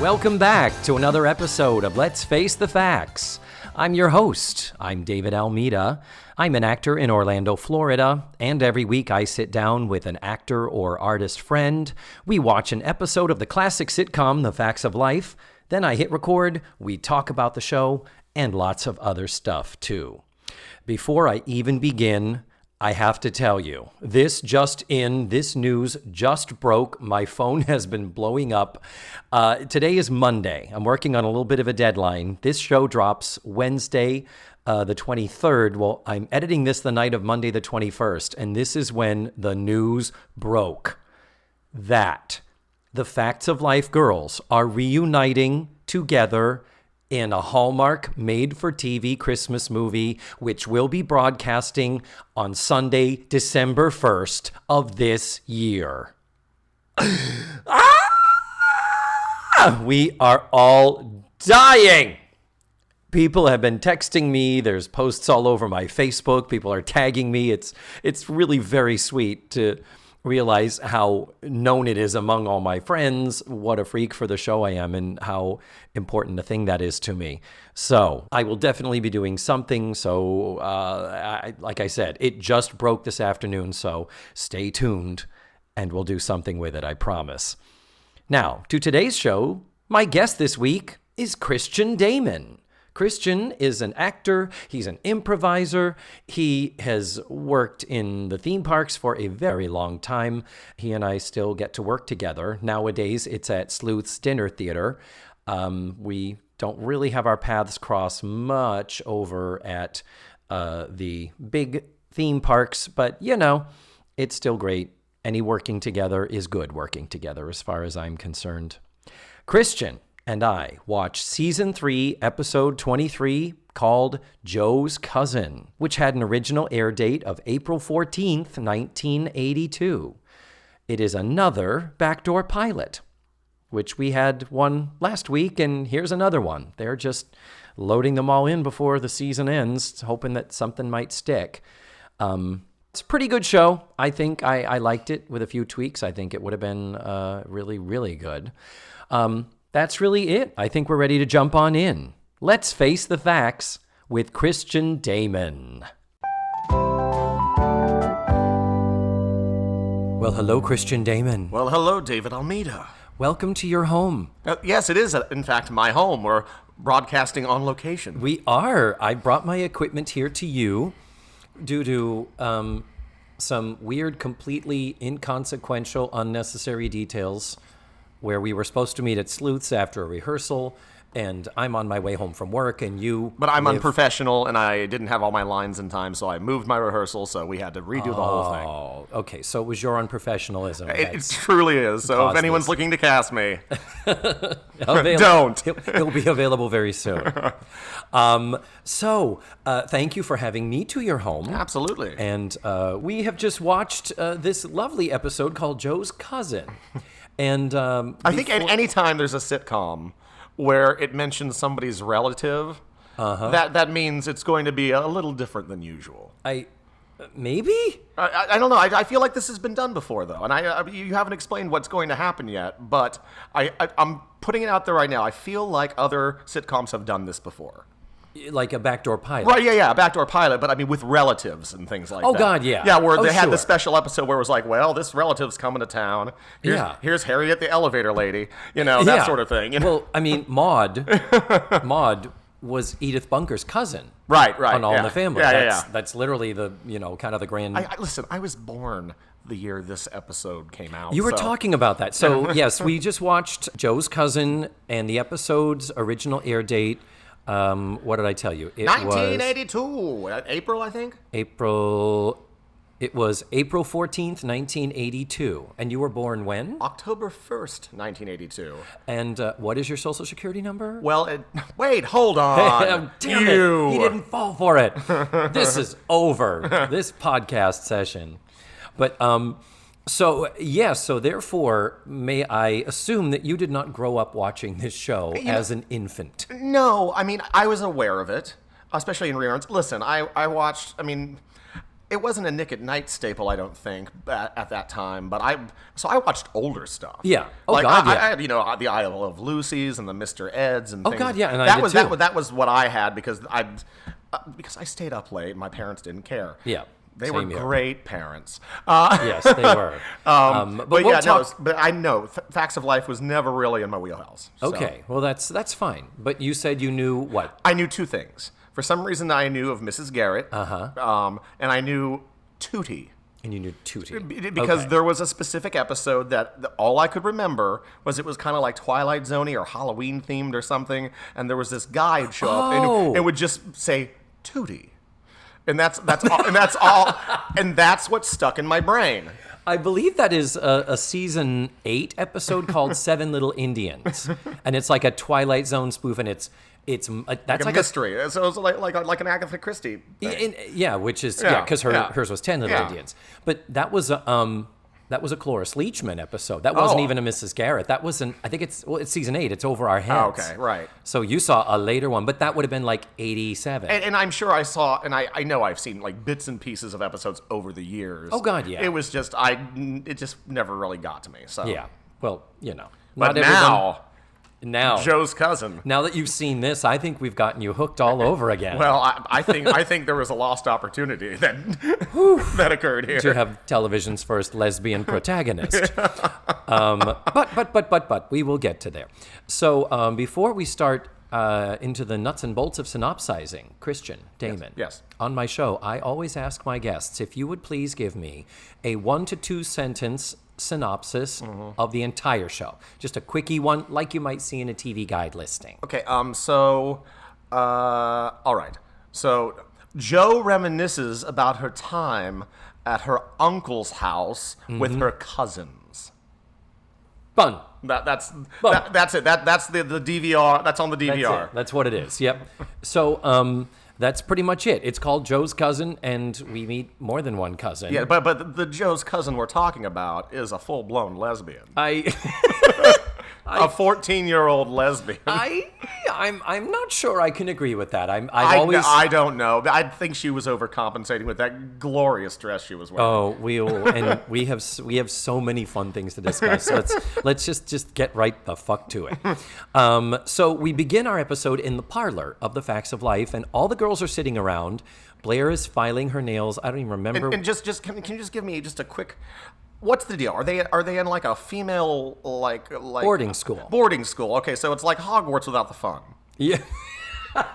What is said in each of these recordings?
Welcome back to another episode of Let's Face the Facts. I'm your host. I'm David Almeida. I'm an actor in Orlando, Florida, and every week I sit down with an actor or artist friend. We watch an episode of the classic sitcom, The Facts of Life. Then I hit record, we talk about the show, and lots of other stuff too. Before I even begin, I have to tell you, this news just broke. My phone has been blowing up. Today is Monday. I'm working on a little bit of a deadline. This show drops Wednesday, the 23rd. Well, I'm editing this the night of Monday, the 21st, and this is when the news broke that the Facts of Life girls are reuniting together in a Hallmark made-for-TV Christmas movie, which will be broadcasting on Sunday, December 1st of this year. We are all dying. People have been texting me. There's posts all over my Facebook. People are tagging me. It's really very sweet to realize how known it is among all my friends, what a freak for the show I am, and how important a thing that is to me. So I will definitely be doing something. So like I said, it just broke this afternoon, so stay tuned and we'll do something with it, I promise. Now, to today's show, my guest this week is Christian Damon. Christian is an actor. He's an improviser. He has worked in the theme parks for a very long time. He and I still get to work together. Nowadays, it's at Sleuth's Dinner Theater. We don't really have our paths cross much over at the big theme parks, but, you know, it's still great. Any working together is good working together as far as I'm concerned. Christian and I watched Season 3, Episode 23, called Joe's Cousin, which had an original air date of April 14th, 1982. It is another Backdoor pilot, which we had one last week, and here's another one. They're just loading them all in before the season ends, hoping that something might stick. It's a pretty good show. I think I liked it with a few tweaks. I think it would have been really, really good. That's really it. I think we're ready to jump on in. Let's face the facts with Christian Damon. Well, hello, Christian Damon. Well, hello, David Almeida. Welcome to your home. Yes, it is, in fact, my home. We're broadcasting on location. We are. I brought my equipment here to you due to some weird, completely inconsequential, unnecessary details where we were supposed to meet at Sleuth's after a rehearsal, and I'm on my way home from work, and you... But I'm unprofessional, and I didn't have all my lines in time, so I moved my rehearsal, so we had to redo the whole thing. Oh, okay, so it was your unprofessionalism. It truly is, so if anyone's looking to cast me, don't. He'll be available very soon. Thank you for having me to your home. Absolutely. And we have just watched this lovely episode called Joe's Cousin. And I think any time there's a sitcom where it mentions somebody's relative, that means it's going to be a little different than usual. Maybe? I don't know. I feel like this has been done before, though, and you haven't explained what's going to happen yet, but I'm putting it out there right now. I feel like other sitcoms have done this before. Like a Backdoor pilot. Right, yeah, a Backdoor pilot, but I mean with relatives and things like that. Oh, God, yeah. Yeah, where they had the special episode where it was like, well, this relative's coming to town. Here's Harriet the elevator lady. You know, that sort of thing. You know? Well, I mean, Maude was Edith Bunker's cousin. Right. On All in the Family. Yeah. That's literally the, kind of the grand... Listen, I was born the year this episode came out. You were talking about that. So, yes, we just watched Joe's Cousin and the episode's original air date. What did I tell you? It 1982. Was April, I think? It was April 14th, 1982. And you were born when? October 1st, 1982. And what is your social security number? Well, wait, hold on. Damn it. He didn't fall for it. This is over. This podcast session. But, so therefore, may I assume that you did not grow up watching this show as an infant? No, I mean, I was aware of it, especially in reruns. Listen, I watched, it wasn't a Nick at Night staple, I don't think, at that time. But I watched older stuff. Yeah. Oh, like, God, I yeah. had, the Isle of Lucy's and the Mr. Eds and Oh, things. God, yeah, and that I did was too. that was what I had because I stayed up late. My parents didn't care. Yeah. They were Same here. great parents. Yes, they were. But we'll yeah, talk- but I know Facts of Life was never really in my wheelhouse. So. Okay, well, that's fine. But you said you knew what? I knew two things. For some reason, I knew of Mrs. Garrett, and I knew Tootie. And you knew Tootie. Because Okay. there was a specific episode that all I could remember was it was kind of like Twilight Zone-y or Halloween themed or something, and there was this guy who'd show up and would just say Tootie. And that's all, and that's all, and that's what stuck in my brain. I believe that is a season 8 episode called Seven Little Indians, and it's like a Twilight Zone spoof, and that's Like a mystery. So it was like an Agatha Christie thing. Which is Yeah, because yeah. hers was 10 Little Yeah. Indians, but that was a Cloris Leachman episode. That wasn't Oh. even a Mrs. Garrett. That wasn't. I think it's season 8. It's over our heads. Oh, okay, right. So you saw a later one, but that would have been like 87. And I'm sure I saw, and I know I've seen like bits and pieces of episodes over the years. Oh, God, yeah. It was just, it just never really got to me. So Yeah. Well, But not everyone. now, Joe's cousin. Now that you've seen this, I think we've gotten you hooked all over again. Well, I think there was a lost opportunity that occurred here. To have television's first lesbian protagonist. But we will get to there. So before we start into the nuts and bolts of synopsizing, Christian, Damon. Yes. On my show, I always ask my guests if you would please give me a 1 to 2 sentence synopsis of the entire show. Just a quickie one, like you might see in a TV guide listing. Okay, all right. So Joe reminisces about her time at her uncle's house with her cousins. Fun. That's it. That's the DVR. That's on the DVR. That's it. That's what it is. Yep. So that's pretty much it. It's called Joe's Cousin, and we meet more than one cousin. Yeah, but the Joe's cousin we're talking about is a full-blown lesbian. A 14-year-old lesbian. I'm not sure I can agree with that. I don't know. I think she was overcompensating with that glorious dress she was wearing. Oh, we have so many fun things to discuss. So let's just get right the fuck to it. So we begin our episode in the parlor of the Facts of Life, and all the girls are sitting around. Blair is filing her nails. I don't even remember. And can you just give me just a quick? What's the deal? Are they in like a female like boarding school? Boarding school. Okay, so it's like Hogwarts without the fun. Yeah.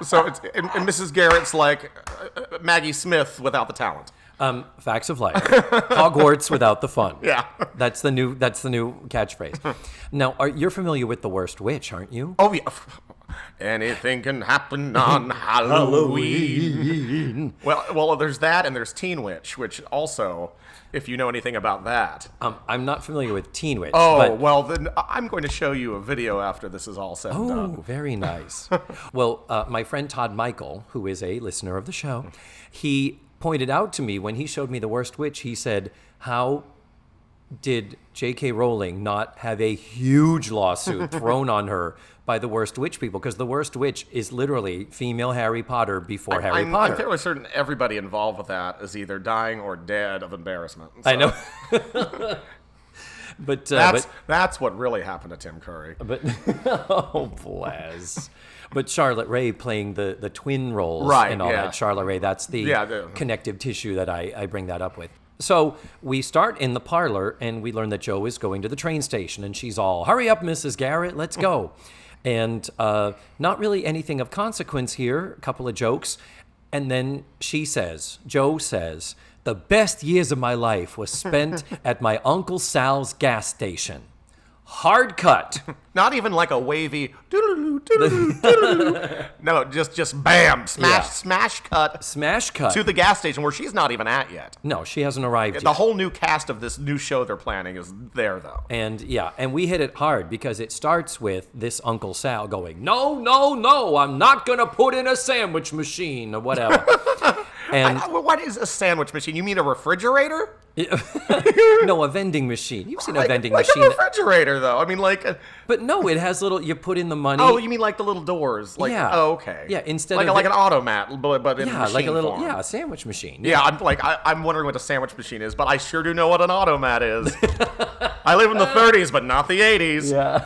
So it's and Mrs. Garrett's like Maggie Smith without the talent. Facts of Life. Hogwarts without the fun. Yeah. That's the new catchphrase. Now, you're familiar with The Worst Witch, aren't you? Oh yeah. Anything can happen on Halloween. Well, there's that, and there's Teen Witch, which also, if you know anything about that. I'm not familiar with Teen Witch. Oh, but, well, then I'm going to show you a video after this is all said and done. Oh, very nice. Well, my friend Todd Michael, who is a listener of the show, he pointed out to me when he showed me The Worst Witch, he said, how did J.K. Rowling not have a huge lawsuit thrown on her by the Worst Witch people? Because the Worst Witch is literally female Harry Potter before Harry Potter. I'm fairly certain everybody involved with that is either dying or dead of embarrassment. So I know. But that's what really happened to Tim Curry. But oh, bless. But Charlotte Rae playing the twin roles and all that. Charlotte Rae, that's the connective tissue that I bring that up with. So we start in the parlor, and we learn that Joe is going to the train station, and she's all, hurry up, Mrs. Garrett, let's go. And not really anything of consequence here, a couple of jokes. And then Joe says, the best years of my life was spent at my Uncle Sal's gas station. Hard cut. Not even like a wavy doodaloo, doodaloo, doodaloo. No, just bam, smash cut to the gas station where she's not even at yet. No, she hasn't arrived yet. The whole new cast of this new show they're planning is there though. And we hit it hard because it starts with this Uncle Sal going, no, I'm not gonna put in a sandwich machine or whatever. And what is a sandwich machine? You mean a refrigerator? no, a vending machine. You've seen a vending like machine. a refrigerator, though. I mean, But no, it has little. You put in the money. Oh, you mean like the little doors? Like, yeah. Oh, okay. Yeah. Instead like of like an automat, but in machine like a little form. a sandwich machine. Yeah, I'm wondering what a sandwich machine is, but I sure do know what an automat is. I live in the 30s, but not the 80s. Yeah.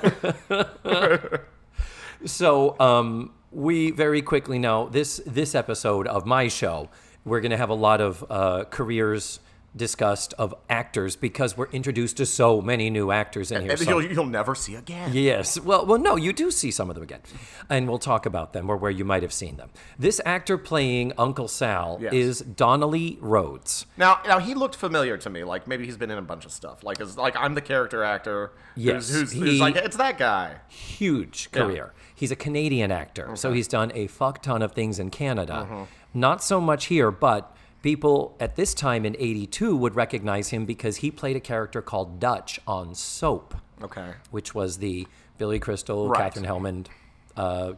So we very quickly know this episode of my show, we're going to have a lot of careers discussed of actors because we're introduced to so many new actors in here. And you'll never see again. Yes. Well, no, you do see some of them again. And we'll talk about them or where you might have seen them. This actor playing Uncle Sal is Donnelly Rhodes. Now he looked familiar to me. Like maybe he's been in a bunch of stuff. Like I'm the character actor. Yes. Who's like, it's that guy. Huge career. Yeah. He's a Canadian actor. So he's done a fuck ton of things in Canada. Not so much here, but people at this time in 82 would recognize him because he played a character called Dutch on Soap. Okay. Which was the Billy Crystal, Katherine Hellman,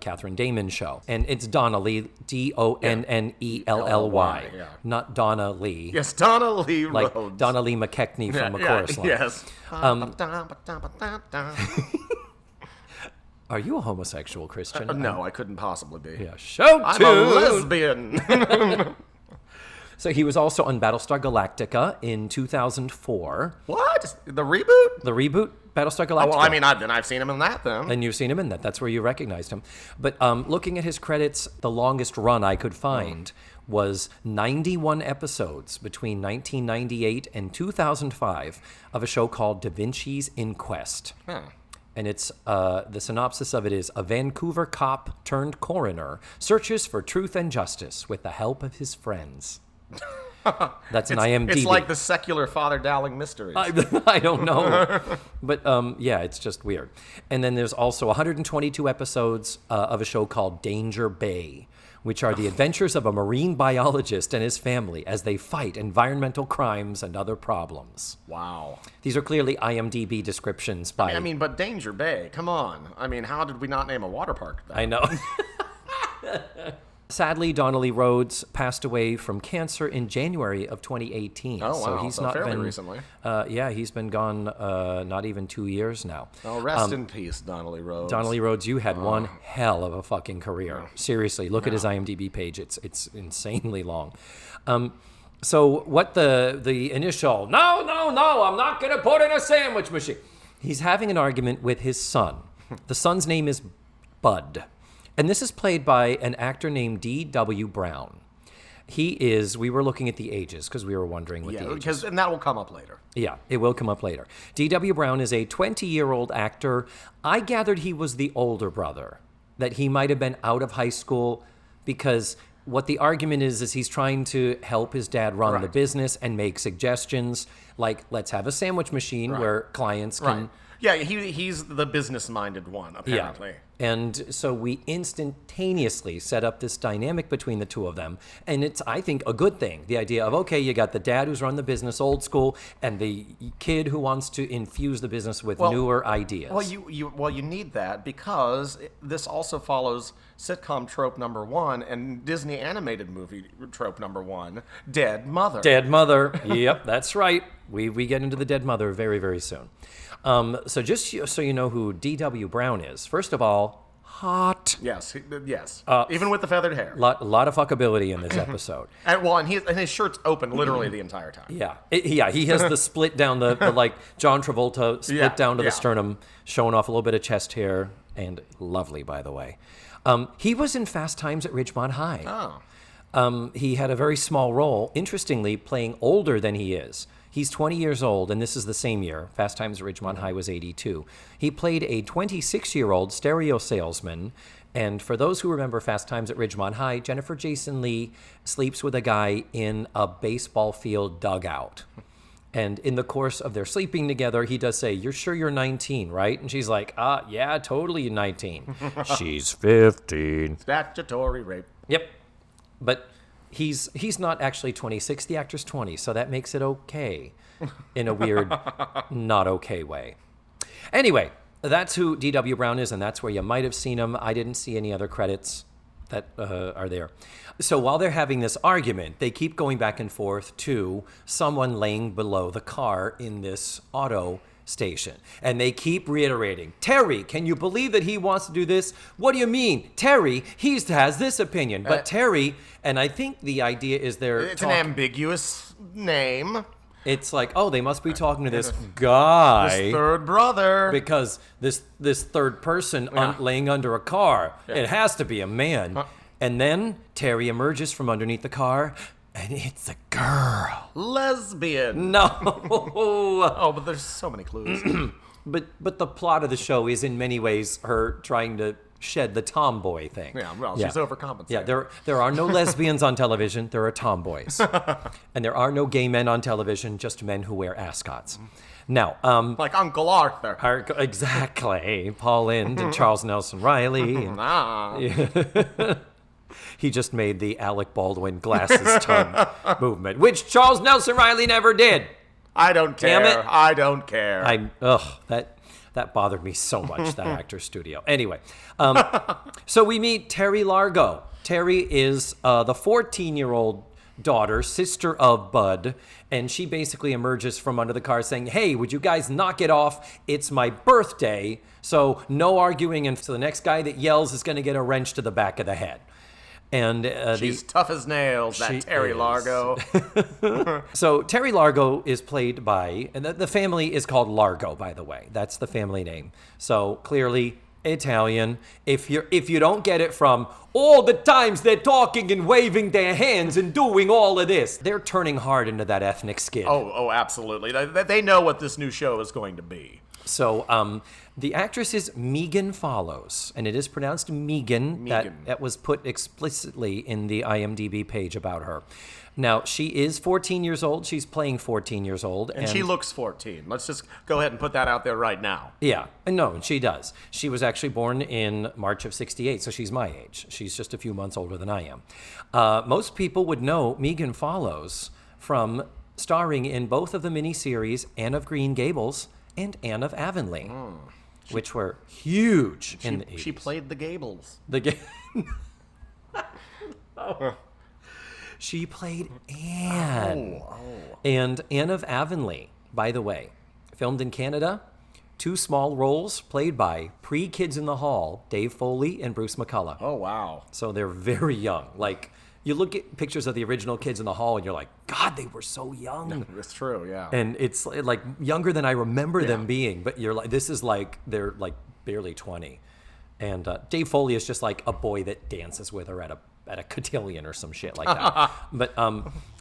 Catherine Damon show. And it's Donnelly, Donnelly, not Donna Lee. Yes, Donnelly like Rhodes. Donnelly MacKechnie from A Chorus Line. Yes. Are you a homosexual Christian? No, I couldn't possibly be. Yeah, show I'm a lesbian. So he was also on Battlestar Galactica in 2004. What? The reboot? The reboot, Battlestar Galactica. Oh, well, I mean, I've seen him in that, then. And you've seen him in that. That's where you recognized him. But looking at his credits, the longest run I could find was 91 episodes between 1998 and 2005 of a show called DaVinci's Inquest. And it's the synopsis of it is: a Vancouver cop turned coroner searches for truth and justice with the help of his friends. That's an IMDb. It's like the secular Father Dowling mysteries. I don't know. But yeah, it's just weird. And then there's also 122 episodes of a show called Danger Bay, which are the adventures of a marine biologist and his family as they fight environmental crimes and other problems. Wow. These are clearly IMDb descriptions by... I mean, but Danger Bay, come on. I mean, how did we not name a water park that? I know. Sadly, Donnelly Rhodes passed away from cancer in January of 2018. Oh, wow. So he's not fairly been recently. Yeah, he's been gone not even 2 years now. Oh, rest in peace, Donnelly Rhodes. Donnelly Rhodes, you had one hell of a fucking career. Seriously, look at his IMDb page. It's insanely long. So what the initial, no, I'm not going to put in a sandwich machine. He's having an argument with his son. The son's name is Bud. And this is played by an actor named D.W. Brown. We were looking at the ages because we were wondering what the ages. And that will come up later. Yeah, it will come up later. D.W. Brown is a 20-year-old actor. I gathered he was the older brother, that he might have been out of high school because what the argument is he's trying to help his dad run the business and make suggestions like, let's have a sandwich machine where clients can... Yeah, he's the business-minded one, apparently. Yeah. And so we instantaneously set up this dynamic between the two of them. And it's, I think, a good thing. The idea of, okay, you got the dad who's run the business old school and the kid who wants to infuse the business with newer ideas. Well, you need that because this also follows sitcom trope number 1 and Disney animated movie trope number 1, Dead Mother. Dead Mother. Yep, that's right. We get into the Dead Mother very, very soon. So just so you know who D.W. Brown is, first of all, hot. Yes. Even with the feathered hair. Lot of fuckability in this episode. and his shirt's open literally the entire time. Yeah. He has the split down the like John Travolta split down to the sternum, showing off a little bit of chest hair, and lovely, by the way. He was in Fast Times at Ridgemont High. Oh. He had a very small role, interestingly, playing older than he is. He's 20 years old, and this is the same year. Fast Times at Ridgemont High was 82. He played a 26-year-old stereo salesman, and for those who remember Fast Times at Ridgemont High, Jennifer Jason Leigh sleeps with a guy in a baseball field dugout. And in the course of their sleeping together, he does say, "You're sure you're 19, right?" And she's like, yeah, totally 19. She's 15. Statutory rape. Yep. But he's not actually 26. The actor's 20, so that makes it okay in a weird, not okay way. Anyway, that's who D.W. Brown is, and that's where you might have seen him. I didn't see any other credits that are there. So while they're having this argument, they keep going back and forth to someone laying below the car in this auto station. And they keep reiterating, Terry, can you believe that he wants to do this? What do you mean? Terry, he has this opinion. But Terry, and I think the idea is It's an ambiguous name. It's like, oh, they must be talking to this guy. This third brother. Because this third person laying under a car, it has to be a man. And then Terry emerges from underneath the car, and it's a girl. Lesbian. No. Oh, but there's so many clues. But the plot of the show is in many ways her trying to shed the tomboy thing. Yeah, well, she's overcompensating. Yeah, there are no lesbians on television. There are tomboys. And there are no gay men on television, just men who wear ascots. Now, like Uncle Arthur. Exactly. Paul Lynde and Charles Nelson Reilly. And, he just made the Alec Baldwin glasses tongue movement, which Charles Nelson Reilly never did. I don't care. Damn it. I don't care. That bothered me so much, that actor's studio. Anyway, so we meet Terry Largo. Terry is the 14-year-old daughter, sister of Bud, and she basically emerges from under the car saying, hey, would you guys knock it off? It's my birthday, so no arguing, and so the next guy that yells is going to get a wrench to the back of the head. And she's tough as nails, that Terry Largo. So Terry Largo is played by, and the family is called Largo, by the way. That's the family name. So clearly Italian. If you don't get it from all the times they're talking and waving their hands and doing all of this, they're turning hard into that ethnic skid. Oh, absolutely. They know what this new show is going to be. So the actress is Megan Follows, and it is pronounced Megan. That was put explicitly in the IMDb page about her. Now, she is 14 years old. She's playing 14 years old. And she looks 14. Let's just go ahead and put that out there right now. Yeah. No, she does. She was actually born in March of 68, so she's my age. She's just a few months older than I am. Most people would know Megan Follows from starring in both of the miniseries Anne of Green Gables and Anne of Avonlea, which were huge in the 80s. She played the Gables. She played Anne. And Anne of Avonlea, by the way, filmed in Canada, 2 small roles played by pre-Kids in the Hall, Dave Foley and Bruce McCullough. Oh, wow. So they're very young. Like, you look at pictures of the original Kids in the Hall and you're like, God, they were so young. That's true, yeah. And it's like younger than I remember them being, but you're like, this is like, they're like barely 20. And Dave Foley is just like a boy that dances with her at a cotillion or some shit like that. But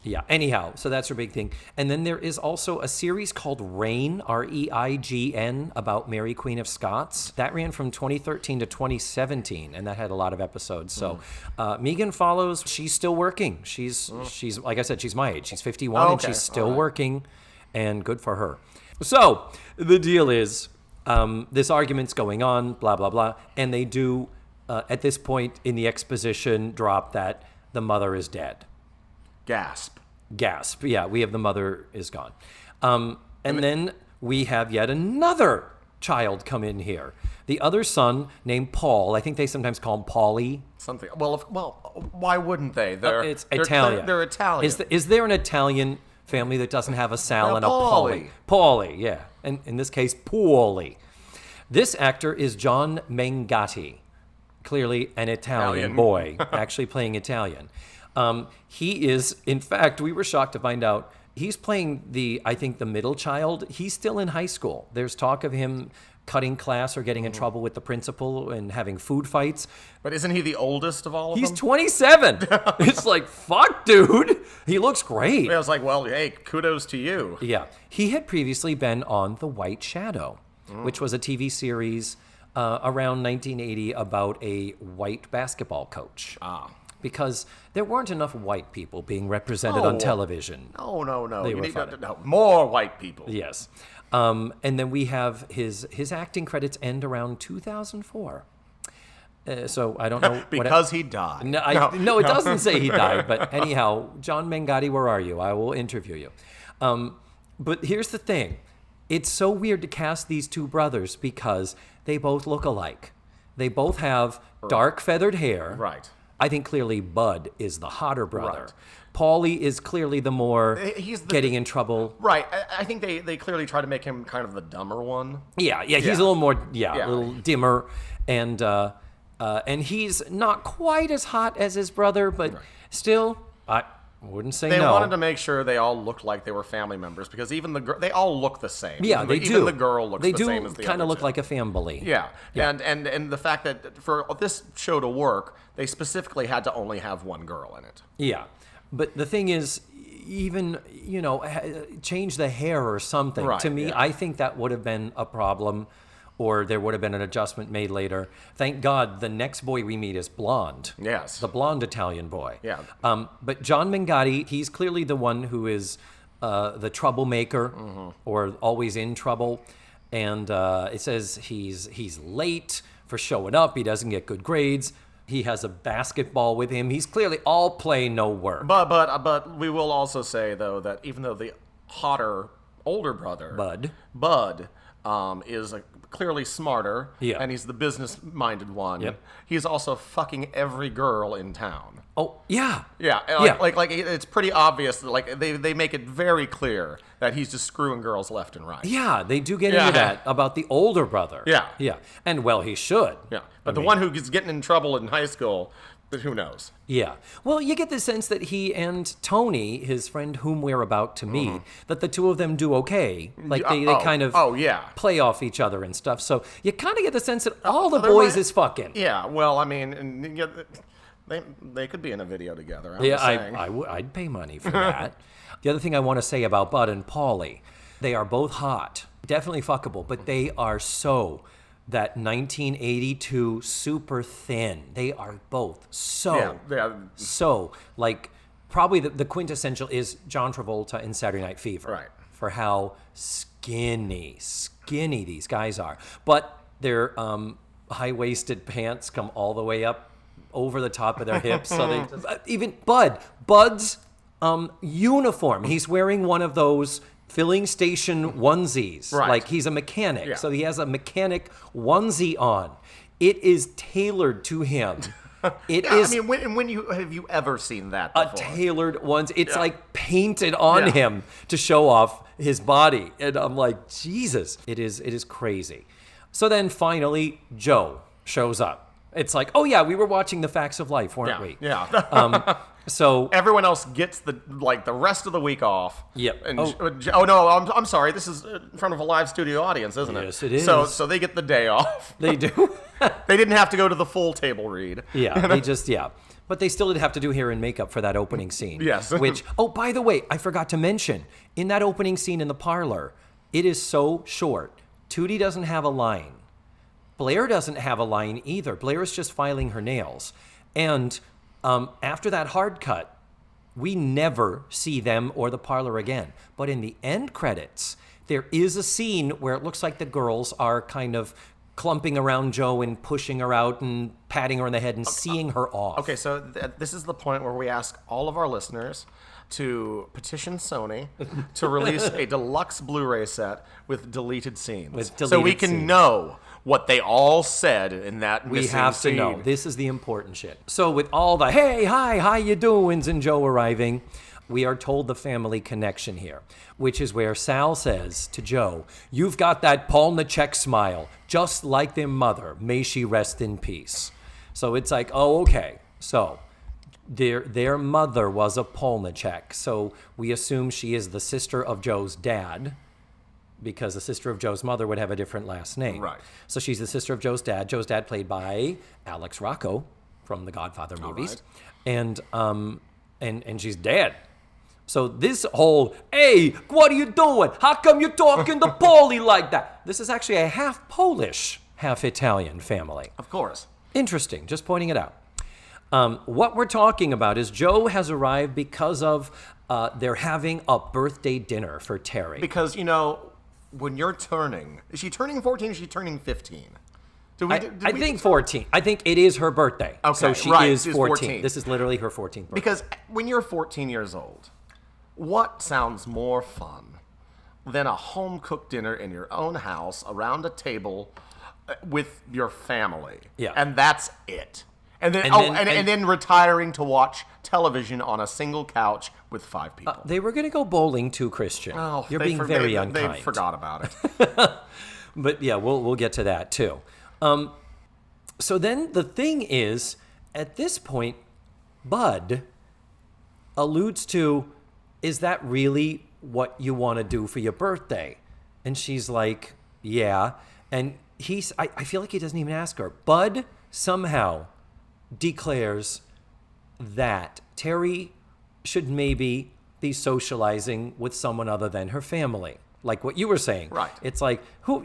yeah, anyhow, so that's her big thing. And then there is also a series called Reign, Reign, about Mary Queen of Scots. That ran from 2013 to 2017, and that had a lot of episodes. So Megan Follows, she's still working. She's like I said, she's my age. She's 51 and she's still working, and good for her. So the deal is, this argument's going on, blah, blah, blah, and they do at this point in the exposition drop that the mother is dead. Gasp. Yeah, we have the mother is gone. And then we have yet another child come in here. The other son named Paul. I think they sometimes call him Paulie. Something. Well, why wouldn't they? It's Italian. They're Italian. Is there an Italian family that doesn't have a Sal and a Paulie? Paulie, yeah. And in this case, Paulie. This actor is John Mangatti. Clearly an Italian boy, actually playing Italian. He is, in fact, we were shocked to find out, he's playing the middle child. He's still in high school. There's talk of him cutting class or getting in trouble with the principal and having food fights. But isn't he the oldest of all of them? He's 27. It's like, fuck, dude. He looks great. I was like, well, hey, kudos to you. Yeah. He had previously been on The White Shadow, which was a TV series around 1980 about a white basketball coach. Because there weren't enough white people being represented on television. No. They You were need funny. more white people. Yes. And then we have his acting credits end around 2004. So I don't know. Because he died. No, it doesn't say he died. But anyhow, John Mangatti, where are you? I will interview you. But here's the thing. It's so weird to cast these two brothers because they both look alike. They both have dark feathered hair. Right. I think clearly Bud is the hotter brother. Right. Paulie is clearly the more He's getting in trouble. Right. I think they clearly try to make him kind of the dumber one. Yeah, he's a little more, a little dimmer, and he's not quite as hot as his brother, but still, I wouldn't say They no. wanted to make sure they all looked like they were family members because even they all look the same. Yeah, they do. Even the girl looks the same as the They do kind of other look two. like a family. Yeah. And the fact that for this show to work, they specifically had to only have one girl in it. Yeah, but the thing is, even, change the hair or something. Right, To me, yeah. I think that would have been a problem, or there would have been an adjustment made later. Thank God the next boy we meet is blonde. Yes. The blonde Italian boy. Yeah. But John Mangotti, he's clearly the one who is the troublemaker or always in trouble. And it says he's late for showing up. He doesn't get good grades. He has a basketball with him. He's clearly all play, no work. But we will also say, though, that even though the hotter older brother, Bud is clearly smarter, and he's the business-minded one, he's also fucking every girl in town. Oh, yeah. Yeah, like it's pretty obvious that like they make it very clear that he's just screwing girls left and right. Yeah, they do get into that about the older brother. Yeah. Yeah. And well, he should. Yeah. But the one who is getting in trouble in high school, but who knows? Yeah. Well, you get the sense that he and Tony, his friend whom we're about to meet, that the two of them do okay. Like they kind of play off each other and stuff. So you kind of get the sense that all the boys is fucking. Yeah. Well, I mean, they could be in a video together. I'm just saying. I'd pay money for that. The other thing I want to say about Bud and Paulie, they are both hot, definitely fuckable, but they are so that 1982 super thin. They are both so like probably the quintessential is John Travolta in Saturday Night Fever. Right. For how skinny these guys are. But their high-waisted pants come all the way up over the top of their hips. So they even Bud's uniform. He's wearing one of those filling station onesies. Right. Like he's a mechanic. Yeah. So he has a mechanic onesie on. It is tailored to him. It is. I mean, when have you ever seen that before? A tailored onesie. It's like painted on him to show off his body. And I'm like, Jesus. It is crazy. So then finally, Joe shows up. It's like, oh yeah, we were watching The Facts of Life, weren't we? Yeah. So everyone else gets the rest of the week off. Yep. And no, I'm sorry. This is in front of a live studio audience, isn't it? Yes, it is. So they get the day off. They do. They didn't have to go to the full table read. Yeah, But they still did have to do hair and makeup for that opening scene. Yes. Which, oh, by the way, I forgot to mention, in that opening scene in the parlor, it is so short. Tootie doesn't have a line. Blair doesn't have a line either. Blair is just filing her nails. And after that hard cut, we never see them or the parlor again. But in the end credits, there is a scene where it looks like the girls are kind of clumping around Joe and pushing her out and patting her on the head and seeing her off. Okay, so this is the point where we ask all of our listeners to petition Sony to release a deluxe Blu-ray set with deleted scenes. So we can know what they all said in that missing scene. We have to know. This is the important shit. So with all the, hey, hi, how you doings, and Joe arriving, we are told the family connection here, which is where Sal says to Joe, you've got that Polnicek smile, just like their mother. May she rest in peace. So it's like, oh, okay. So their mother was a Polnicek. So we assume she is the sister of Joe's dad, because the sister of Joe's mother would have a different last name. Right. So she's the sister of Joe's dad. Joe's dad played by Alex Rocco from the Godfather movies. Right. And she's dead. So this whole, hey, what are you doing? How come you're talking to Paulie like that? This is actually a half Polish, half Italian family. Of course. Interesting, just pointing it out. What we're talking about is Joe has arrived because of they're having a birthday dinner for Terry. Because, when you're turning, is she turning 14 or is she turning 15? I think 14. I think it is her birthday. Okay, so she is 14. This is literally her 14th birthday. Because when you're 14 years old, what sounds more fun than a home-cooked dinner in your own house around a table with your family? Yeah. And that's it. And then retiring to watch television on a single couch with 5 people. They were going to go bowling too, Christian. Oh, You're being very unkind. They forgot about it. But yeah, we'll get to that too. So then the thing is, at this point, Bud alludes to, is that really what you want to do for your birthday? And she's like, yeah. And I feel like he doesn't even ask her. Bud somehow declares that Terry should maybe be socializing with someone other than her family. Like what you were saying. Right. It's like, who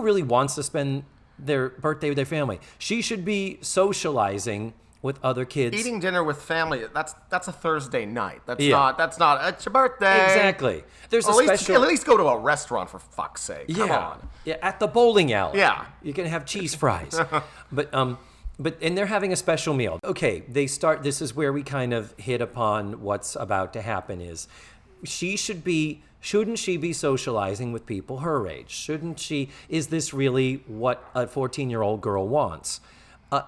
really wants to spend their birthday with their family? She should be socializing with other kids. Eating dinner with family, that's a Thursday night. That's not, it's your birthday. Exactly. There's at least go to a restaurant, for fuck's sake. Come on. Yeah, at the bowling alley. Yeah. You can have cheese fries. And they're having a special meal. Okay, this is where we kind of hit upon what's about to happen is shouldn't she be socializing with people her age? Shouldn't she? Is this really what a 14-year-old girl wants?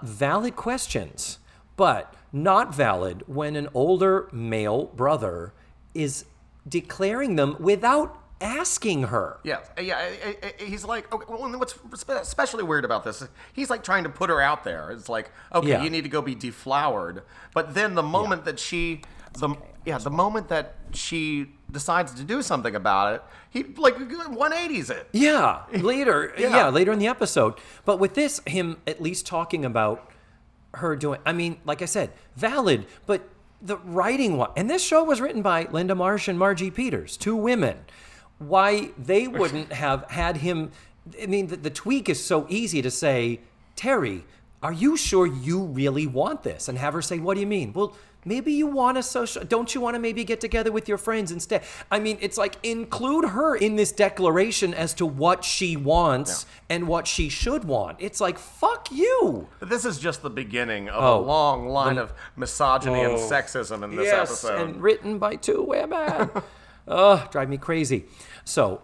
Valid questions, but not valid when an older male brother is declaring them without asking her. Yeah. He's like, okay, well, what's especially weird about this is he's like trying to put her out there. It's like, okay, you need to go be deflowered. But then the moment that the moment that she decides to do something about it, he like 180s it. Yeah, later. Later in the episode. But with this, him at least talking about her doing, I mean, like I said, valid, but the writing one, and this show was written by Linda Marsh and Margie Peters, 2 women. Why they wouldn't have had him, I mean, the tweak is so easy to say, Terry, are you sure you really want this? And have her say, what do you mean? Well, maybe you want to don't you want to maybe get together with your friends instead? I mean, it's like include her in this declaration as to what she wants and what she should want. It's like, fuck you. But this is just the beginning of a long line of misogyny and sexism in this episode. And written by 2 women. Drive me crazy. So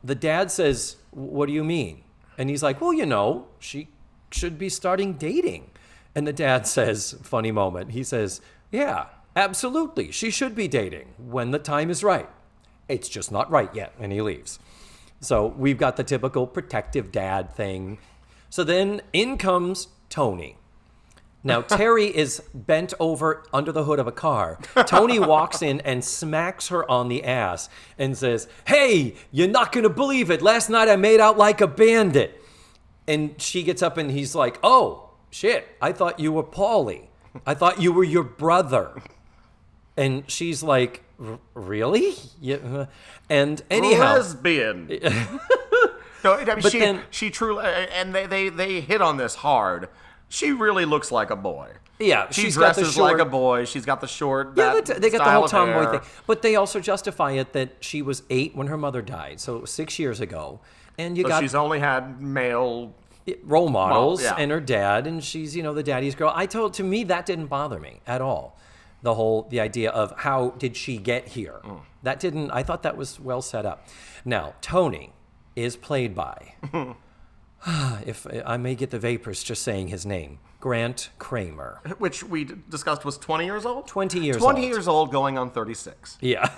the dad says, what do you mean? And he's like, well, she should be starting dating. And the dad says, funny moment, he says, yeah, absolutely. She should be dating when the time is right. It's just not right yet. And he leaves. So we've got the typical protective dad thing. So then in comes Tony. Now, Terry is bent over under the hood of a car. Tony walks in and smacks her on the ass and says, hey, you're not going to believe it. Last night I made out like a bandit. And she gets up and he's like, oh, shit, I thought you were Paulie. I thought you were your brother. And she's like, really? Yeah. And anyhow. Lesbian. No, I mean, she truly, and they hit on this hard. She really looks like a boy. Yeah, she dresses like a boy. She's got the short. Yeah, they got the whole tomboy thing. But they also justify it that she was 8 when her mother died, so 6 years ago. And she's only had male role models and her dad, and she's the daddy's girl. To me that didn't bother me at all. The idea of how did she get here? That didn't. I thought that was well set up. Now Tony is played by. If I may get the vapors just saying his name, Grant Kramer. Which we discussed was 20 years old? 20 years old. 20 years old going on 36. Yeah.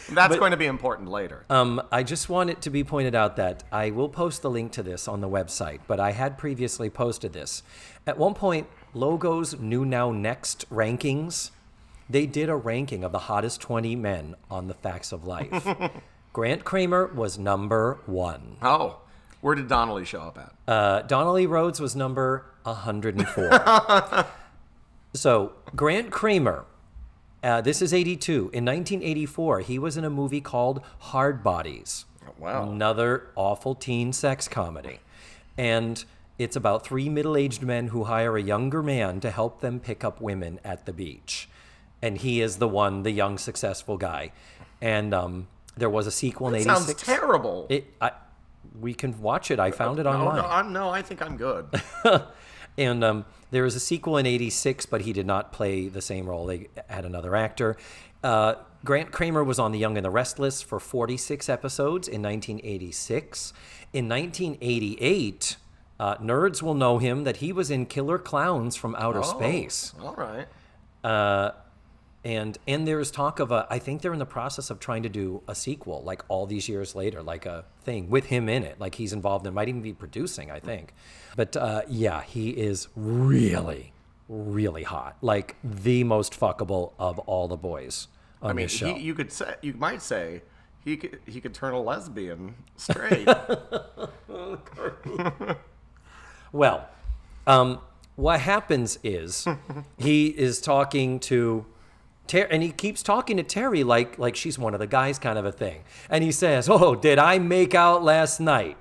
That's going to be important later. I just want it to be pointed out that I will post the link to this on the website, but I had previously posted this. At one point, Logo's New Now Next rankings, they did a ranking of the hottest 20 men on the Facts of Life. Grant Kramer was number 1. Oh. Where did Donnelly show up at? Donnelly Rhodes was number 104. So, Grant Kramer, this is 82. In 1984, he was in a movie called Hard Bodies. Oh, wow. Another awful teen sex comedy. And it's about 3 middle-aged men who hire a younger man to help them pick up women at the beach. And he is the young, successful guy. And there was a sequel in 86. Sounds terrible. We can watch it. I found it online. No, I think I'm good. And there was a sequel in 86, but he did not play the same role. They had another actor. Grant Kramer was on The Young and the Restless for 46 episodes in 1986. In 1988, Nerds will know him that he was in Killer Clowns from Outer Space. All right. And there's talk of I think they're in the process of trying to do a sequel, like all these years later, like a thing with him in it. Like he's involved and might even be producing, I think. But yeah, he is really, really hot. Like the most fuckable of all the boys on this show. You might say he could turn a lesbian straight. Well, what happens is he is talking to Terry, and he keeps talking to Terry like she's one of the guys, kind of a thing. And he says, "Oh, did I make out last night?"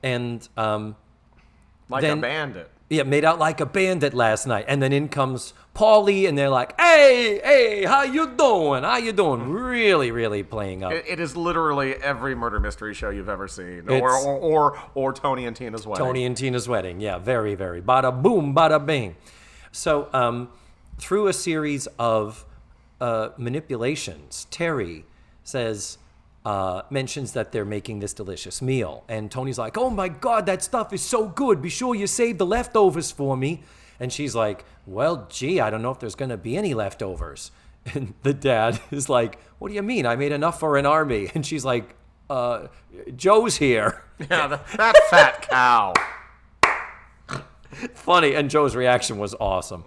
And like then, a bandit. Yeah, made out like a bandit last night. And then in comes Paulie, and they're like, "Hey, how you doing? How you doing?" Really, really playing up. It is literally every murder mystery show you've ever seen, or Tony and Tina's wedding. Tony and Tina's wedding, yeah, very, very. Bada boom, bada bing. So through a series of manipulations, Terry mentions that they're making this delicious meal. And Tony's like, "Oh my God, that stuff is so good. Be sure you save the leftovers for me." And she's like, "Well, gee, I don't know if there's going to be any leftovers." And the dad is like, "What do you mean? I made enough for an army." And she's like, "Joe's here." Yeah, that fat cow. Funny. And Joe's reaction was awesome.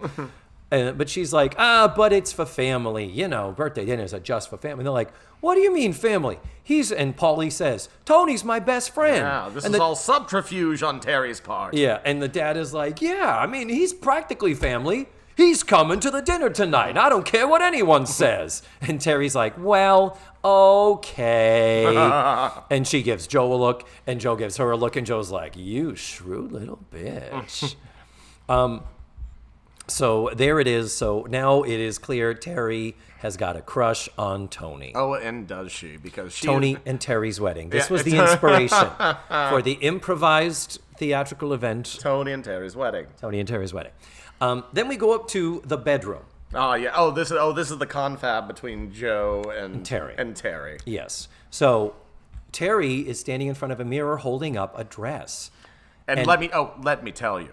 But she's like, but it's for family. You know, birthday dinners are just for family. And they're like, "What do you mean family?" And Paulie says, "Tony's my best friend." Yeah, this is all subterfuge on Terry's part. Yeah, and the dad is like, "Yeah, I mean, he's practically family. He's coming to the dinner tonight. I don't care what anyone says." And Terry's like, "Well, okay." And she gives Joe a look, and Joe gives her a look, and Joe's like, "You shrewd little bitch." So there it is. So now it is clear Terry has got a crush on Tony. Oh, and does she? Because Tony and Terry's wedding. This was the inspiration for the improvised theatrical event. Tony and Terry's wedding. Tony and Terry's wedding. Then we go up to the bedroom. Oh yeah. Oh, this is the confab between Joe and Terry. Yes. So Terry is standing in front of a mirror holding up a dress. And let me tell you.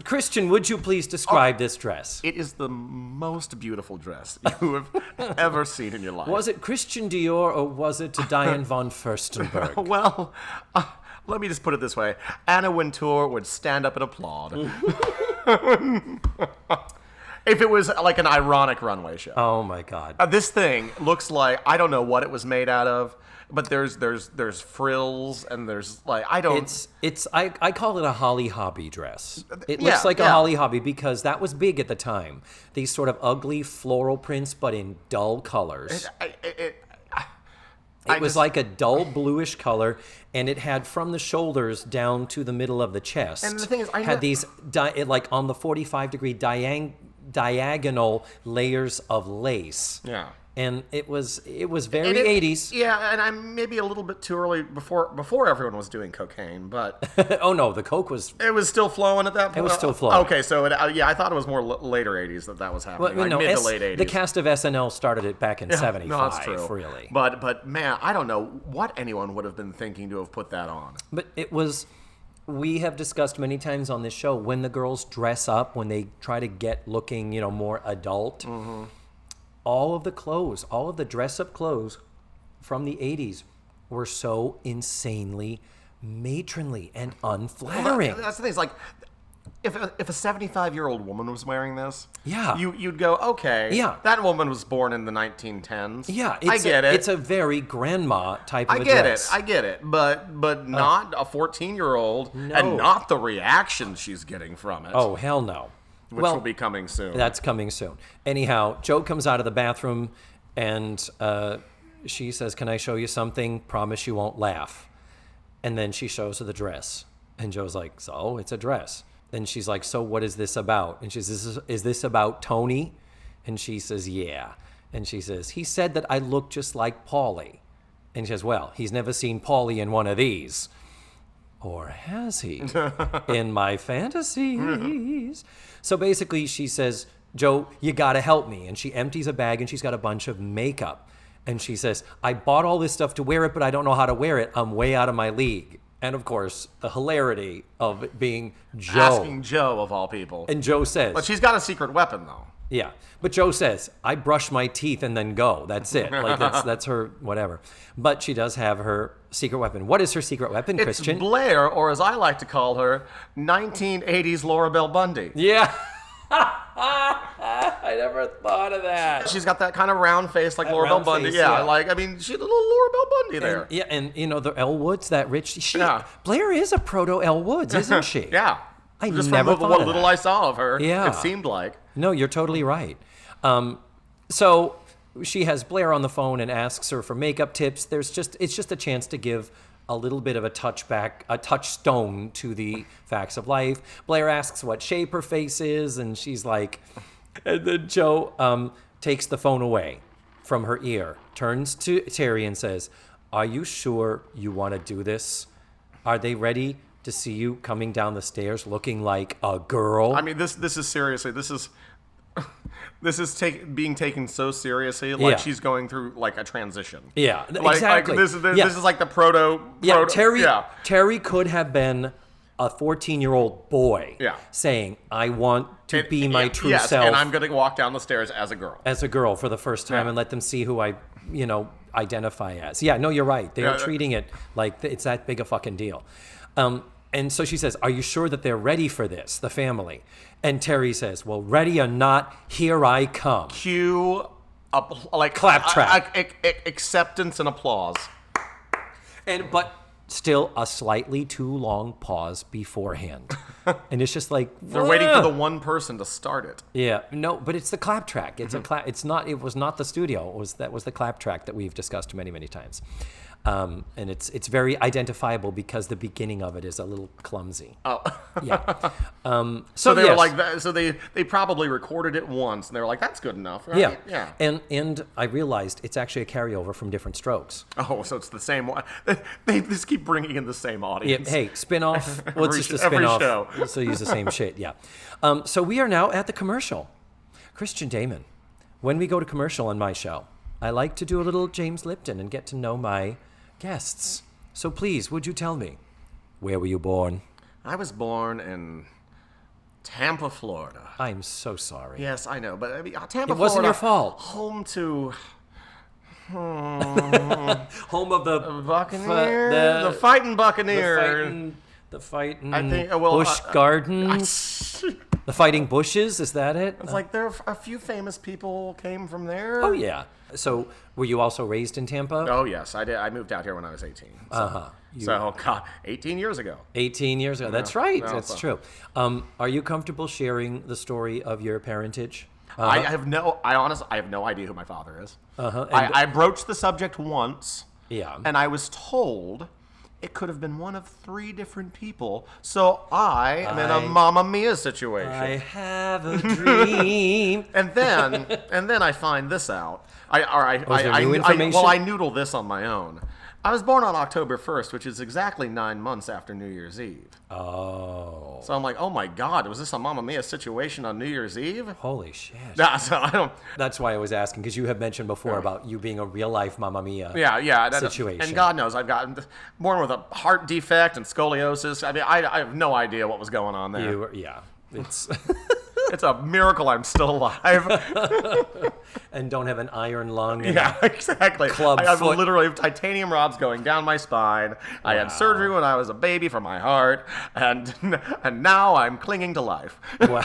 Christian, would you please describe this dress? It is the most beautiful dress you have ever seen in your life. Was it Christian Dior or was it Diane von Furstenberg? Well, let me just put it this way. Anna Wintour would stand up and applaud. If it was like an ironic runway show. Oh my God. This thing looks like, I don't know what it was made out of. But there's frills and there's like I call it a Holly Hobby dress. It looks like a Holly Hobby because that was big at the time. These sort of ugly floral prints, but in dull colors. It was like a dull bluish color, and it had from the shoulders down to the middle of the chest. And the thing is, had these like on the 45-degree diagonal layers of lace. Yeah. And it was very 80s. Yeah, and I'm maybe a little bit too early before everyone was doing cocaine, but oh no, the coke was. It was still flowing at that point. It was still flowing. Okay, so I thought it was more later 80s that was happening, well, mid to late 80s. The cast of SNL started it back in 75. No, that's true. Really. But man, I don't know what anyone would have been thinking to have put that on. But it was. We have discussed many times on this show when the girls dress up, when they try to get looking, more adult. Mm-hmm. All of the dress-up clothes from the 80s were so insanely matronly and unflattering. Well, that's the thing. It's like, if a 75-year-old woman was wearing this, yeah, you'd go, okay, yeah, that woman was born in the 1910s. Yeah, I get it. It's a very grandma type of dress. I get it. But not a 14-year-old, and not the reaction she's getting from it. Oh, hell no. Which will be coming soon. That's coming soon. Anyhow, Joe comes out of the bathroom, and she says, "Can I show you something? Promise you won't laugh." And then she shows her the dress. And Joe's like, "So, it's a dress." Then she's like, "So what is this about?" And she says, "Is this about Tony?" And she says, "Yeah." And she says, "He said that I look just like Paulie." And she says, "Well, he's never seen Paulie in one of these." Or has he? In my fantasies. So basically she says, "Joe, you gotta help me." And she empties a bag and she's got a bunch of makeup. And she says, "I bought all this stuff to wear it, but I don't know how to wear it. I'm way out of my league." And of course, the hilarity of it being Joe. Asking Joe, of all people. And Joe says... But she's got a secret weapon, though. Yeah. But Joe says, I brush my teeth and then go. That's it. Like, that's her whatever. But she does have her secret weapon. What is her secret weapon, Christian? It's Blair, or as I like to call her, 1980s Laura Bell Bundy. Yeah. I never thought of that. She's got that kind of round face like Laura Bell round Bundy. face, Yeah, yeah. like, I mean, she's a little Laura Bell Bundy there. And you know, the Elle Woods, that rich... Yeah. Blair is a proto Elle Woods, isn't she? Yeah. I Just never from thought what of little that. I saw of her, Yeah. it seemed like. No, you're totally right. So she has Blair on the phone and asks her for makeup tips. It's just a chance to give a little bit of a touchstone to the facts of life. Blair asks what shape her face is, and she's like, and then Joe takes the phone away from her ear, turns to Terry and says, "Are you sure you want to do this? Are they ready to see you coming down the stairs looking like a girl?" I mean, this is seriously, this is being taken so seriously, like Yeah. she's going through like a transition. Yeah, Like, exactly. This is like the proto. Yeah, Yeah. Terry could have been a 14-year-old boy Yeah. saying, I want to be my true yes, self and I'm going to walk down the stairs as a girl. as a girl for the first time Yeah. and let them see who I, identify as. Yeah, no, you're right. They're Yeah. treating it like it's that big a fucking deal. And so she says, are you sure that they're ready for this, the family? And Terry says, well, ready or not, here I come. Cue like Claptrap. Acceptance and applause. But still a slightly too long pause beforehand. And it's just like, They're waiting for the one person to start it. Yeah, no, but it's the clap track. It's Mm-hmm. It's not. It was not the studio. That was the clap track that we've discussed many, many times. And it's very identifiable because the beginning of it is a little clumsy. Oh. Yeah. So they were yes. like that. So they probably recorded it once, and they were like, "That's good enough." Right? Yeah. Yeah. And I realized it's actually a carryover from different Strokes. Oh, so it's the same one. They just keep bringing in the same Yeah, audience. hey, spin-off. Well, it's Every just a sh- every spin-off. show. So use the same shit, yeah. So we are now at the commercial. Christian Damon. When we go to commercial on my show, I like to do a little James Lipton and get to know my guests. So please, would you tell me, where were you born? I was born in Tampa, Florida. I'm so sorry. Yes, I know, but I mean, Tampa, It wasn't Florida, your fault. Home to Home of the Buccaneers, the fighting Buccaneers. The fighting I think- Busch Gardens. The Fighting Bushes, is that it? It's like there are a few famous people came from there. Oh, yeah. So were you also raised in Tampa? Oh yes, I did. I moved out here when I was 18. So, Uh-huh. so God, 18 years ago. 18 years ago. That's right. no, That's so- true. Are you comfortable sharing the story of your parentage? I have no idea who my father is. Uh-huh. I broached the subject once. Yeah. And I was told it could have been one of 3 different people. So I am in a Mamma Mia situation. I have a dream. And then I find this out. there new information? I noodle this on my own. I was born on October 1st, which is exactly 9 months after New Year's Eve. Oh. So I'm like, oh my God, was this a Mamma Mia situation on New Year's Eve? Holy shit. Nah, so I don't. That's why I was asking, because you have mentioned before about you being a real-life Mamma Mia situation. And God knows I've gotten born with a heart defect and scoliosis. I mean, I have no idea what was going on there. It's... It's a miracle I'm still alive. and don't have an iron lung. And Yeah, exactly. Club I have foot. literally titanium rods going down my spine. I had surgery when I was a baby for my heart, and now I'm clinging to life. Wow.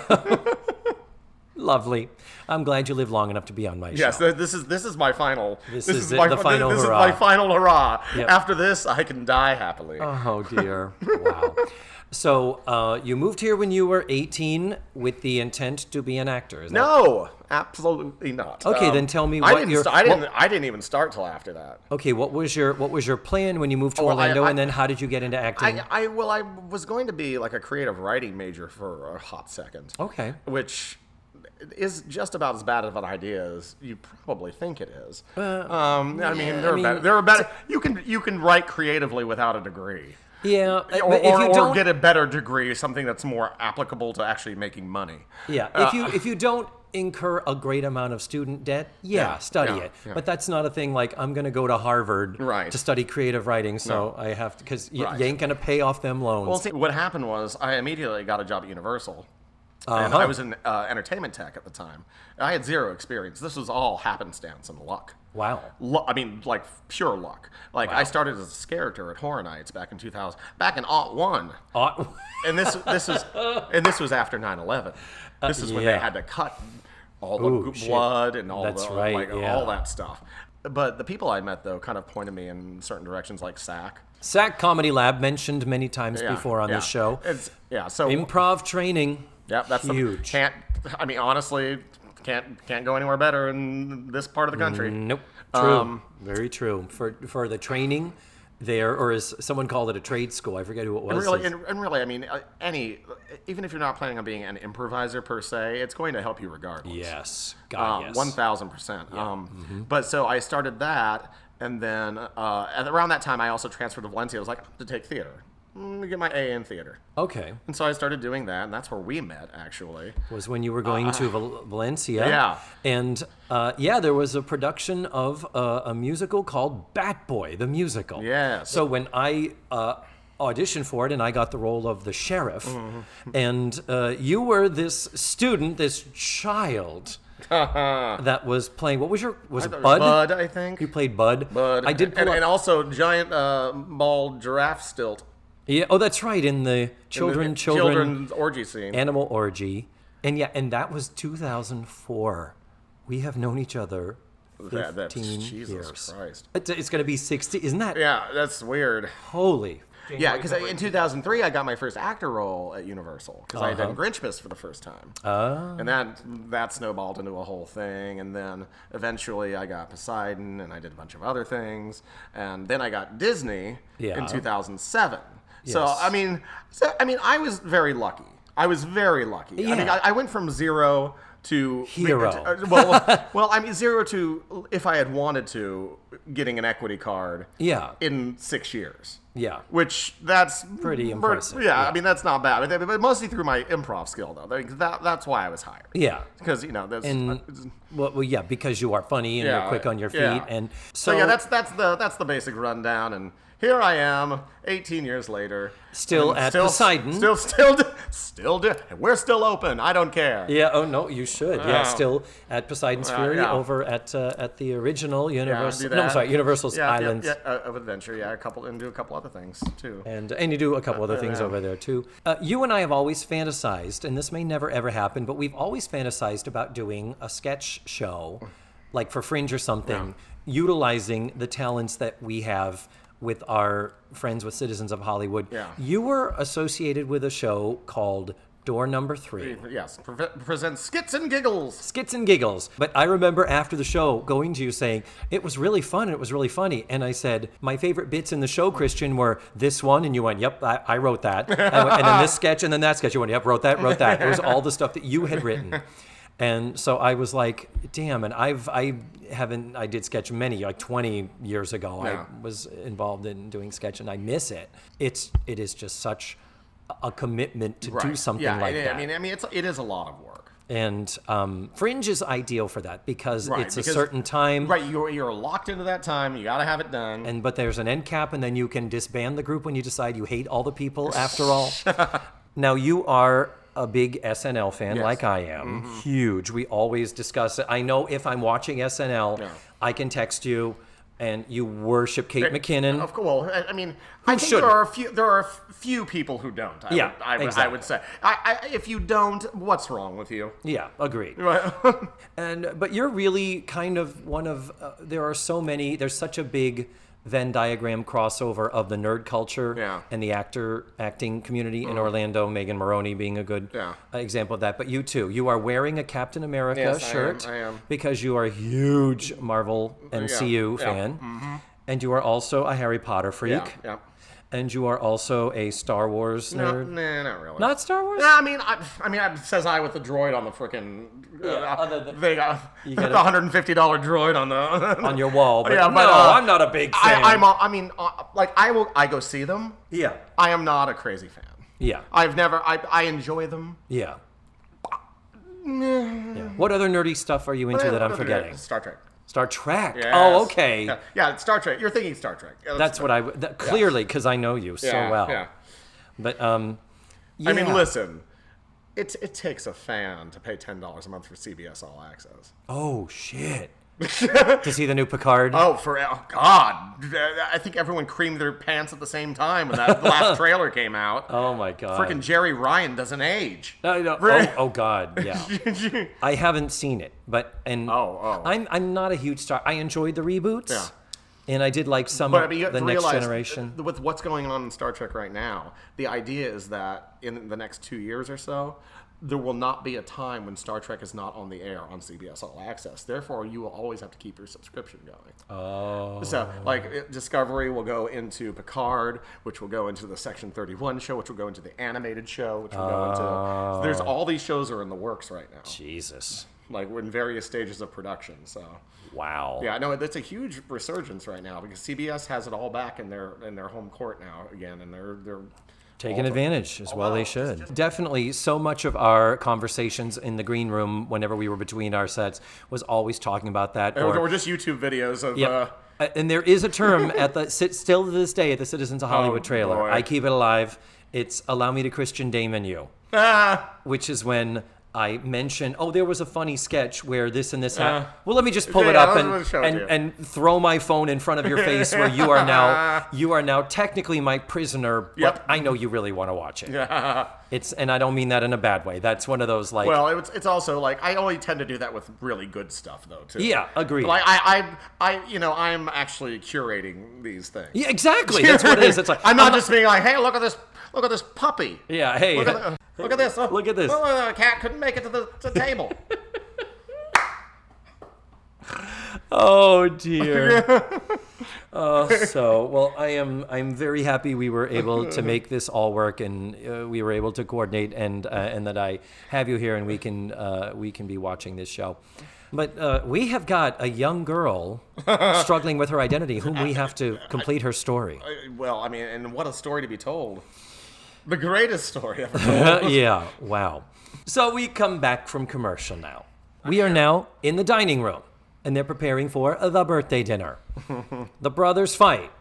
Lovely. I'm glad you live long enough to be on my Yes, show. this is my final. This is the final This hurrah. is my final hurrah. Yep. After this, I can die happily. Oh, dear. Wow. So you moved here when you were 18 with the intent to be an actor, is that? No, absolutely not. Okay, then tell me I what didn't your... I didn't even start till after that. Okay, what was your plan when you moved to Well, Orlando, I- and then how did you get into acting? I was going to be like a creative writing major for a hot second. Okay. Which is just about as bad of an idea as you probably think it is. I mean, there are better. You can write creatively without a degree. Yeah, but Or, if you or don't get a better degree, something that's more applicable to actually making money. Yeah, if you don't incur a great amount of student debt, study it. Yeah. But that's not a thing like I'm going to go to Harvard to study creative writing, so I have to, because you ain't going to pay off them loans. Well, see, what happened was I immediately got a job at Universal. And I was in entertainment tech at the time. I had zero experience. This was all happenstance and luck. Wow. I mean, like, pure luck. Like, I started as a scare actor at Horror Nights back in 2000, back in '01. And this was after 9/11. This is when they had to cut all the blood and all all that stuff. But the people I met, though, kind of pointed me in certain directions, like SAC. SAC Comedy Lab, mentioned many times before on this show. So improv training. Yeah, that's huge. Honestly, can't go anywhere better in this part of the country. Nope. True. Very true. For the training there, or as someone called it, a trade school. I forget who it was. And really, I mean, even if you're not planning on being an improviser per se, it's going to help you regardless. Yes. God, yes. 1,000%. Yeah. But so I started that, and then around that time, I also transferred to Valencia. I was like, to take theater. Get my A in theater. Okay. And so I started doing that, and that's where we met, actually. Was when you were going to Valencia. Yeah. And, there was a production of a musical called Bat Boy, the musical. Yes. So when I auditioned for it, and I got the role of the sheriff, and you were this student, this child... that was playing. What was it Bud? Bud, I think. You played Bud. Bud. I did, and also giant bald giraffe stilt. Yeah. Oh, that's right. In the children's orgy scene, animal orgy, and that was 2004. We have known each other 15 Jesus years. Christ. It's going to be 60. Isn't that? Yeah, that's weird. Holy. Yeah, because in 2003 I got my first actor role at Universal because I had done Grinchmas for the first time, and that snowballed into a whole thing. And then eventually I got Poseidon, and I did a bunch of other things, and then I got Disney in 2007. Yes. So I mean, I was very lucky. I Yeah. I mean, I went from zero to hero. I mean, zero to, if I had wanted to, getting an equity card. Yeah. In 6 years. Yeah. Which that's pretty impressive. Yeah, I mean that's not bad, but mostly through my improv skill though. That's why I was hired. Yeah. Because there's because you are funny and you're quick on your feet, and so that's the basic rundown. And here I am, 18 years later, still at Poseidon. Still do. We're still open. I don't care. Yeah. Oh no, you should. Yeah. Still at Poseidon's Fury over at the original Universal. No, I'm sorry, Universal's Islands of Adventure. Yeah, do a couple other things too. And you do a couple other things over there too. You and I have always fantasized, and this may never ever happen, but we've always fantasized about doing a sketch show, like for Fringe or something, utilizing the talents that we have with our friends with Citizens of Hollywood. Yeah. You were associated with a show called Door Number 3. Yes, presents Skits and Giggles. Skits and Giggles. But I remember after the show going to you saying, it was really fun, and it was really funny. And I said, my favorite bits in the show, Christian, were this one. And you went, yep, I wrote that. And then this sketch, and then that sketch. You went, yep, wrote that. It was all the stuff that you had written. And so I was like, damn, and I did sketch like 20 years ago. Yeah. I was involved in doing sketch, and I miss it. It is just such a commitment to do something like that. I mean, it is a lot of work. And Fringe is ideal for that because it's a certain time. Right, you're locked into that time. You got to have it done. But there's an end cap, and then you can disband the group when you decide you hate all the people after all. Now, you are a big SNL fan like I am. Mm-hmm. Huge. We always discuss it. I know if I'm watching SNL, I can text you, and you worship Kate McKinnon. Of course. Well, I mean, I think there are a few people who don't. I would say. If you don't, what's wrong with you? Yeah, agreed. Right. But you're really kind of one of. There's such a big Venn diagram crossover of the nerd culture and the acting community in Orlando, Megan Maroney being a good example of that. But you too, you are wearing a Captain America shirt I am. because you are a huge Marvel MCU fan. Mm-hmm. And you are also a Harry Potter freak. Yeah. And you are also a Star Wars nerd. No, not really. Not Star Wars? I mean, says I with the droid on the frickin' they got the $150 droid on the on your wall. But but I'm not a big fan. I go see them. Yeah. I am not a crazy fan. Yeah. I enjoy them. Yeah. Yeah. What other nerdy stuff are you into that I'm forgetting? Star Trek. Star Trek. Yes. Oh, okay. Yeah, Star Trek. You're thinking Star Trek. That's what clearly, because I know you so well. Yeah. But I mean, listen. It takes a fan to pay $10 a month for CBS All Access. Oh shit. To see the new Picard? Oh God! I think everyone creamed their pants at the same time when that last trailer came out. Oh my God! Freaking Jerry Ryan doesn't age. No. Oh God! Yeah. I haven't seen it, but I'm not a huge star. I enjoyed the reboots. Yeah. And I did like some but, of you have the to Next realize, Generation. With what's going on in Star Trek right now, the idea is that in the next 2 years or so, there will not be a time when Star Trek is not on the air on CBS All Access. Therefore, you will always have to keep your subscription going. Oh. So, like, Discovery will go into Picard, which will go into the Section 31 show, which will go into the animated show, which will go into... So there's all these shows are in the works right now. Jesus. Like, we're in various stages of production, so... Wow. Yeah, no, that's a huge resurgence right now because CBS has it all back in their home court now again, and they're taking advantage as well. They should. Definitely, so much of our conversations in the green room, whenever we were between our sets, was always talking about that. Or just YouTube videos of. Yep. And there is a term still to this day at the Citizens of Hollywood trailer. Boy. I keep it alive. It's "Allow me to Christian Damon you," which is when I mention, there was a funny sketch where this and this happened. Well, let me just pull it up and throw my phone in front of your face where you are now technically my prisoner, but I know you really want to watch it. And I don't mean that in a bad way. That's one of those like... Well, it's also like, I only tend to do that with really good stuff though, too. Yeah, agreed. Like, I'm actually curating these things. Yeah, exactly. That's what it is. It's like, I'm not just being like, hey, look at this puppy. Yeah, hey. Look at this. Look at this. Oh, the cat couldn't make it to the table. Oh dear. I'm very happy we were able to make this all work, and we were able to coordinate, and that I have you here, and we can be watching this show. But we have got a young girl struggling with her identity, whom we have to complete her story. Well, I mean, and what a story to be told. The greatest story ever told. Yeah, wow. So we come back from commercial now. We are now in the dining room, and they're preparing for the birthday dinner. The brothers fight.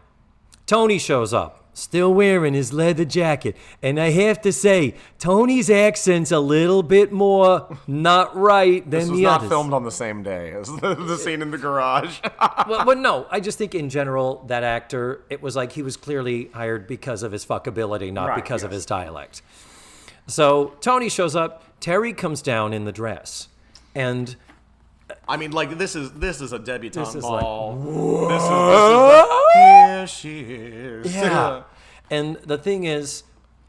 Tony shows up, still wearing his leather jacket. And I have to say, Tony's accent's a little bit more not right than the others. This was not filmed on the same day as the scene in the garage. well, no, I just think in general, that actor, it was like he was clearly hired because of his fuckability, not because of his dialect. So Tony shows up, Terry comes down in the dress, and... I mean, like, this is a debutante ball. Like, here she is. Yeah. And the thing is,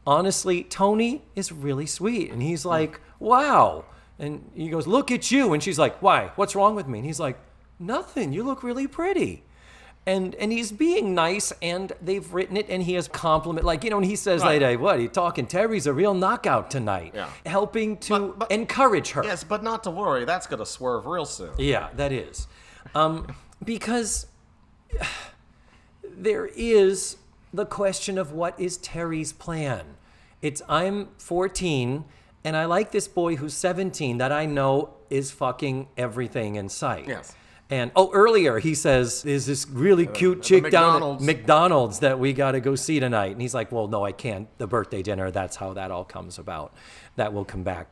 honestly, Tony is really sweet. And he's like, wow. And he goes, look at you. And she's like, why? What's wrong with me? And he's like, nothing. You look really pretty. And he's being nice, and they've written it, and he has compliment, like, and he says later, what, are you talking? Terry's a real knockout tonight. Yeah. Helping to encourage her. Yes, but not to worry. That's going to swerve real soon. Yeah, that is. Because there is the question of what is Terry's plan. I'm 14, and I like this boy who's 17 that I know is fucking everything in sight. Yes. And, earlier he says, there's this really cute chick down at McDonald's that we got to go see tonight. And he's like, well, no, I can't. The birthday dinner, that's how that all comes about. That will come back.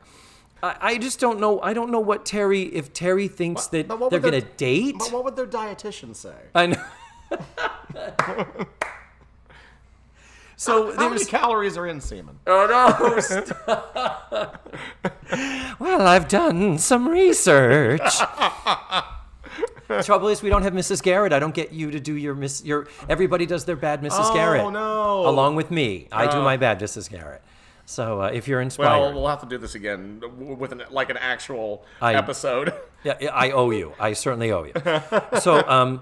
I just don't know. I don't know what if Terry thinks that they're going to date. But what would their dietitian say? I know. So how many calories are in semen? Oh, no. Well, I've done some research. The trouble is, we don't have Mrs. Garrett. I don't get you to do your everybody does their bad Mrs. Garrett. Oh, no. Along with me. I do my bad Mrs. Garrett. So if you're inspired. Well, we'll have to do this again with an actual episode. Yeah, I owe you. I certainly owe you. So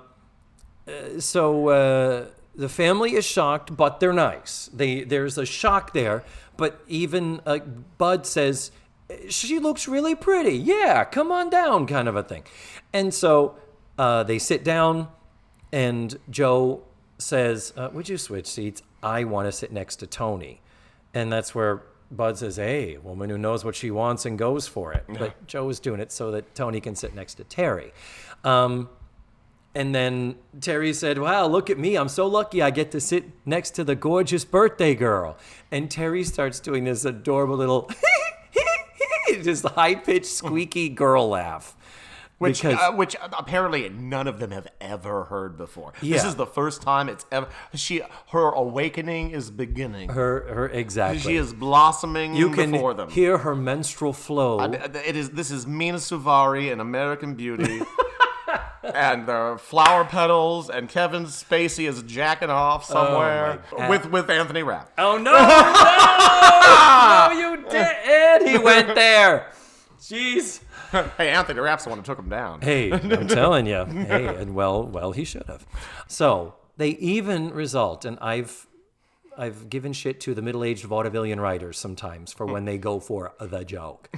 the family is shocked, but they're nice. There's a shock there, but even Bud says, she looks really pretty. Yeah, come on down, kind of a thing. And so they sit down, and Joe says, would you switch seats? I want to sit next to Tony. And that's where Bud says, hey, a woman who knows what she wants and goes for it. Yeah. But Joe's doing it so that Tony can sit next to Terry. And then Terry said, wow, look at me. I'm so lucky I get to sit next to the gorgeous birthday girl. And Terry starts doing this adorable little, just high-pitched, squeaky girl laugh. Which apparently none of them have ever heard before. Yeah. This is the first time it's ever. Her awakening is beginning. Exactly. She is blossoming before them. You can hear her menstrual flow. This is Mina Suvari in American Beauty. And the flower petals, and Kevin Spacey is jacking off somewhere with Anthony Rapp. Oh, no! No, you didn't! He went there. Jeez. Hey, Anthony Rapp's the one who took him down. Hey, I'm telling you. Hey, and well, he should have. So they even result, and I've given shit to the middle-aged vaudevillian writers sometimes for when they go for the joke.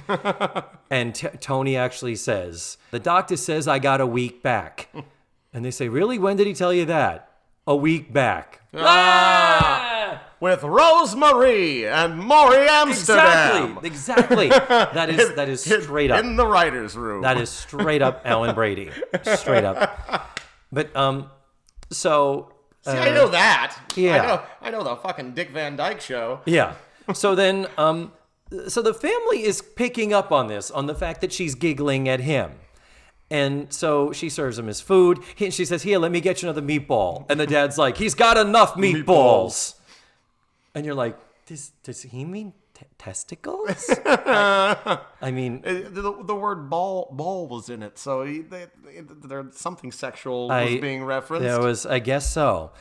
And Tony actually says, the doctor says I got a week back. And they say, really? When did he tell you that? A week back. With Rosemary and Maury Amsterdam. Exactly. That is straight up. In the writer's room. That is straight up Alan Brady. Straight up. But, so... See, I know that. Yeah. I know the fucking Dick Van Dyke Show. Yeah. So then, so the family is picking up on this, on the fact that she's giggling at him. And so she serves him his food. She says, here, let me get you another meatball. And the dad's like, he's got enough meatballs. And you're like, does he mean testicles? I mean... The word ball was in it, so there's something sexual was being referenced. I guess so.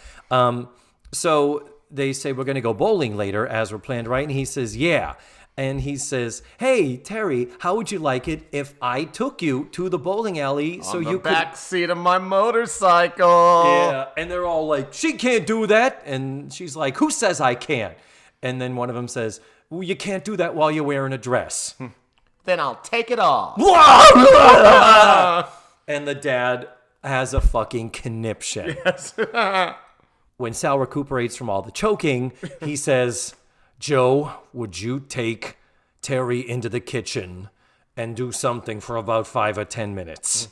So they say, we're going to go bowling later, as we're planned, right? And he says, yeah. And he says, hey, Terry, how would you like it if I took you to the bowling alley so you could... On the back seat of my motorcycle. Yeah, and they're all like, she can't do that. And she's like, who says I can't? And then one of them says, well, you can't do that while you're wearing a dress. Then I'll take it off. And the dad has a fucking conniption. Yes. When Sal recuperates from all the choking, he says... Joe, would you take Terry into the kitchen and do something for about 5 or 10 minutes?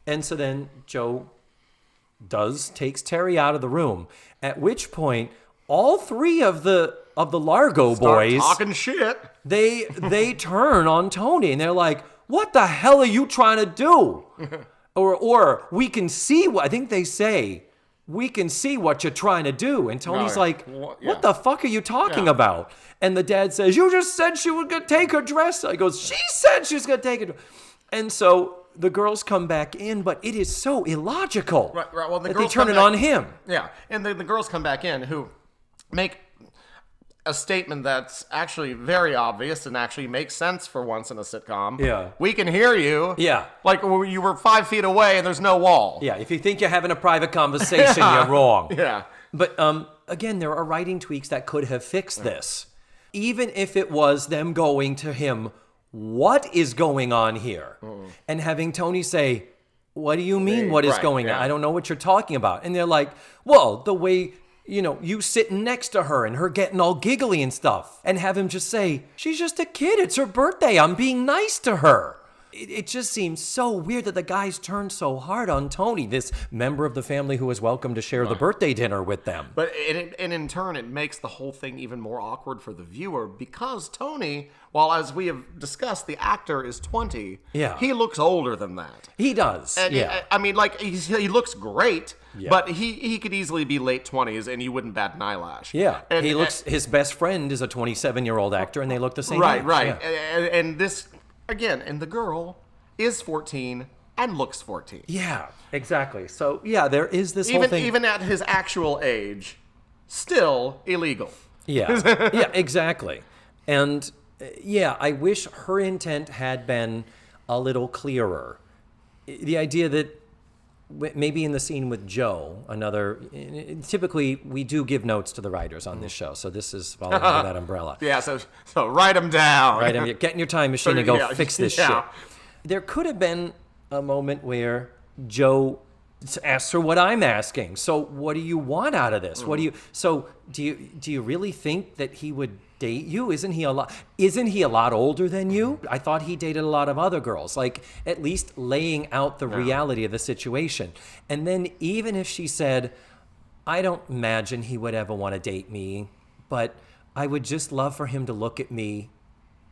And so then Joe takes Terry out of the room, at which point all three of the Largo boys talking shit. They turn on Tony and they're like, what the hell are you trying to do? or we can see what I think they say. We can see what you're trying to do. And Tony's like, what the fuck are you talking about? And the dad says, you just said she was going to take her dress. He goes, she said she was going to take it. And so the girls come back in, but it is so illogical right. Well, that they turn it on him. Yeah, and the girls come back in who make a statement that's actually very obvious and actually makes sense for once in a sitcom. Yeah. We can hear you. Yeah. Like you were 5 feet away and there's no wall. Yeah, if you think you're having a private conversation, you're wrong. Yeah. But again, there are writing tweaks that could have fixed this. Even if it was them going to him, what is going on here? And having Tony say, what do you mean what is going on? I don't know what you're talking about. And they're like, well, the way... you sitting next to her and her getting all giggly and stuff. And have him just say, she's just a kid. It's her birthday. I'm being nice to her. It just seems so weird that the guys turned so hard on Tony, this member of the family who was welcome to share the birthday dinner with them. But in turn, it makes the whole thing even more awkward for the viewer because Tony, while as we have discussed, the actor is 20, he looks older than that. He does. And I mean, like, he looks great. Yeah. But he could easily be late 20s and you wouldn't bat an eyelash. Yeah. And his best friend is a 27-year-old actor and they look the same age. Right. Yeah. And this, again, and the girl is 14 and looks 14. Yeah, exactly. So, yeah, there is this whole thing. Even at his actual age, still illegal. Yeah. Yeah, exactly. And, I wish her intent had been a little clearer. The idea that maybe in the scene with Joe, typically we do give notes to the writers on this show, so this is following under that umbrella. Yeah, so write them down. Get in your time machine and go fix this shit. There could have been a moment where Joe asks her what I'm asking. So what do you want out of this? Do you really think that he would date you? Isn't he a lot older than you? I thought he dated a lot of other girls. Like, at least laying out the reality of the situation. And then even if she said, I don't imagine he would ever want to date me, but I would just love for him to look at me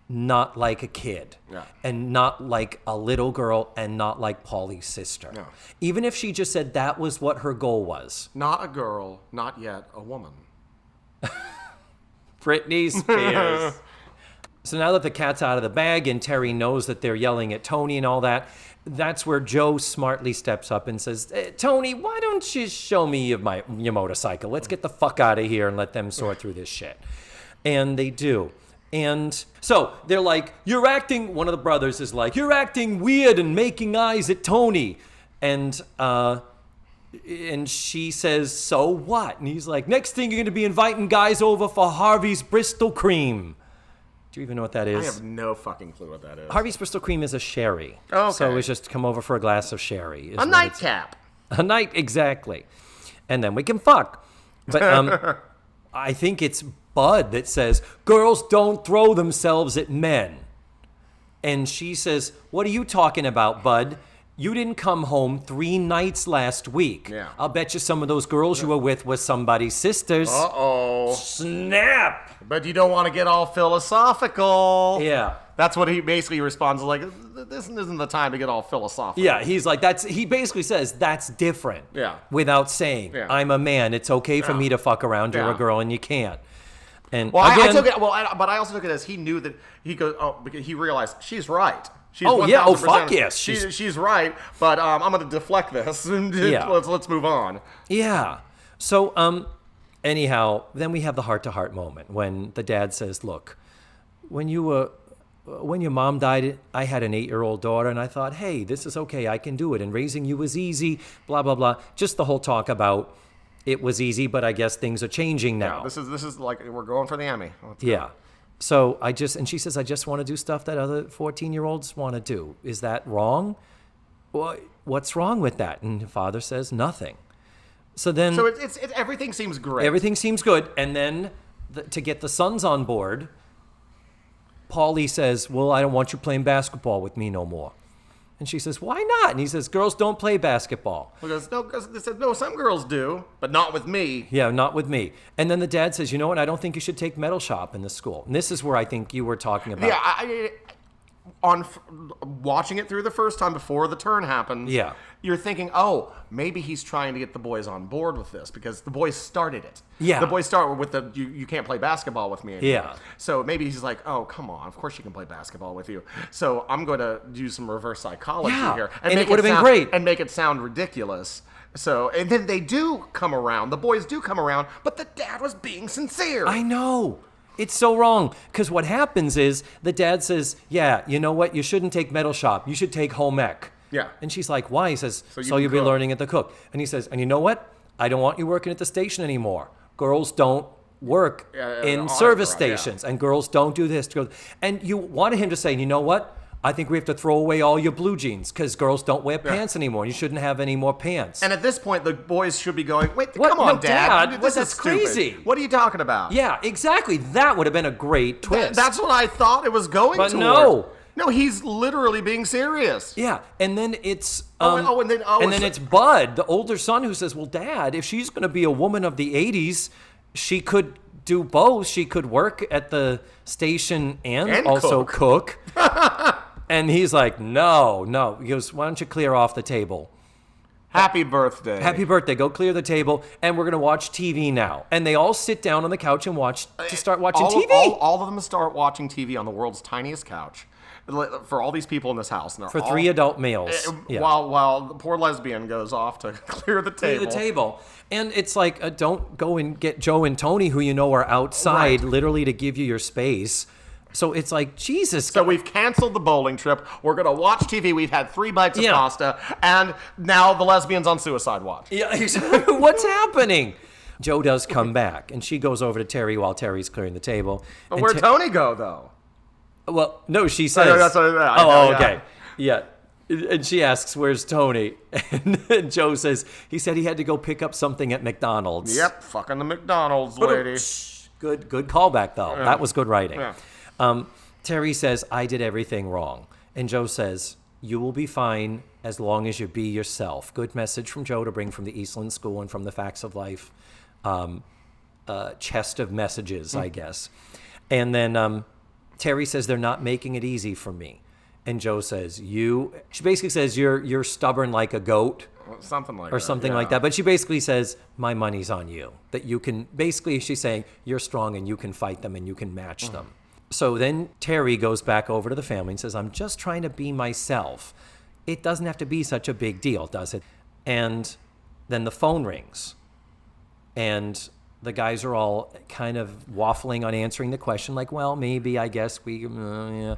not like a kid, and not like a little girl, and not like Paulie's sister. Yeah. Even if she just said that was what her goal was. Not a girl, not yet a woman. Britney Spears. So now that the cat's out of the bag and Terry knows that they're yelling at Tony and all that, that's where Joe smartly steps up and says, Tony, why don't you show me your motorcycle? Let's get the fuck out of here and let them sort through this shit. And they do. And so they're like, one of the brothers is like, you're acting weird and making eyes at Tony. And she says, so what? And he's like, next thing you're going to be inviting guys over for Harvey's Bristol Cream. Do you even know what that is? I have no fucking clue what that is. Harvey's Bristol Cream is a sherry. Oh, okay. So it's just come over for a glass of sherry. A nightcap. Exactly. And then we can fuck. But I think it's Bud that says, girls don't throw themselves at men. And she says, what are you talking about, Bud? You didn't come home 3 nights last week. Yeah. I'll bet you some of those girls you were with were somebody's sisters. Uh-oh. Snap! But you don't want to get all philosophical. Yeah. That's what he basically responds, like, this isn't the time to get all philosophical. Yeah, he's like, he basically says, that's different. Yeah. Without saying, I'm a man. It's okay for me to fuck around. You're a girl and you can't. And well, again, but I also took it as he knew that because he realized she's right. She's fuck yes. She's right, but I'm going to deflect this. Let's move on. Yeah. So, anyhow, then we have the heart-to-heart moment when the dad says, look, when your mom died, I had an 8-year-old daughter, and I thought, hey, this is okay. I can do it. And raising you was easy, blah, blah, blah. Just the whole talk about it was easy, but I guess things are changing now. Yeah, this is like we're going for the Emmy. Yeah. So and she says, I just want to do stuff that other 14-year-olds want to do. Is that wrong? What's wrong with that? And the father says nothing. So it's everything seems great. Everything seems good. And then to get the sons on board, Paulie says, well, I don't want you playing basketball with me no more. And she says, why not? And he says, girls don't play basketball. Because they said, no, some girls do, but not with me. Yeah, not with me. And then the dad says, you know what? I don't think you should take metal shop in the school. And this is where I think you were talking about. Yeah, on watching it through the first time before the turn happened, you're thinking, oh, maybe he's trying to get the boys on board with this because the boys started it. Yeah. The boys started with you can't play basketball with me anymore. Yeah. So maybe he's like, oh, come on, of course you can play basketball with you. So I'm going to do some reverse psychology here. And it would have been great. And make it sound ridiculous. So, and then they do come around. The boys do come around, but the dad was being sincere. I know. It's so wrong, because what happens is the dad says, yeah, you know what? You shouldn't take metal shop. You should take home ec. Yeah. And she's like, why? He says, so you'll cook. be learning at the cook. And he says, and you know what? I don't want you working at the station anymore. Girls don't work in service stations, and girls don't do this. And you wanted him to say, you know what? I think we have to throw away all your blue jeans because girls don't wear pants anymore. You shouldn't have any more pants. And at this point, the boys should be going, wait, come on, Dad. This is crazy. Stupid. What are you talking about? Yeah, exactly. That would have been a great twist. That's what I thought it was going but toward. No, he's literally being serious. Yeah, and then it's and then it's Bud, the older son, who says, well, Dad, if she's going to be a woman of the 80s, she could do both. She could work at the station and also cook. And he's like, no. He goes, why don't you clear off the table? Happy birthday. Happy birthday. Go clear the table, and we're going to watch TV now. And they all sit down on the couch and start watching TV. All of them start watching TV on the world's tiniest couch. For all these people in this house. For 3 adult males. While the poor lesbian goes off to clear the table. Clear the table. And it's like, don't go and get Joe and Tony, who you know are outside, literally to give you your space. So it's like, Jesus. So we've canceled the bowling trip. We're going to watch TV. We've had 3 bites of pasta. And now the lesbian's on suicide watch. Yeah, what's happening? Joe does come back. And she goes over to Terry while Terry's clearing the table. But where'd Tony go, though? Well, no, she says. Okay. Yeah. And she asks, where's Tony? And Joe says, he said he had to go pick up something at McDonald's. Yep, fucking the McDonald's lady. Good callback, though. Yeah. That was good writing. Yeah. Terry says, I did everything wrong. And Joe says, you will be fine as long as you be yourself. Good message from Joe to bring from the Eastland School and from the Facts of Life chest of messages, I guess. And then Terry says, they're not making it easy for me. And Joe says, she basically says, you're stubborn like a goat. Something like or that. something like that. But she basically says, my money's on you. That you can, basically she's saying, you're strong and you can fight them and you can match them. So then Terry goes back over to the family and says, I'm just trying to be myself. It doesn't have to be such a big deal, does it? And then the phone rings. And the guys are all kind of waffling on answering the question, like, well, maybe, I guess we, yeah.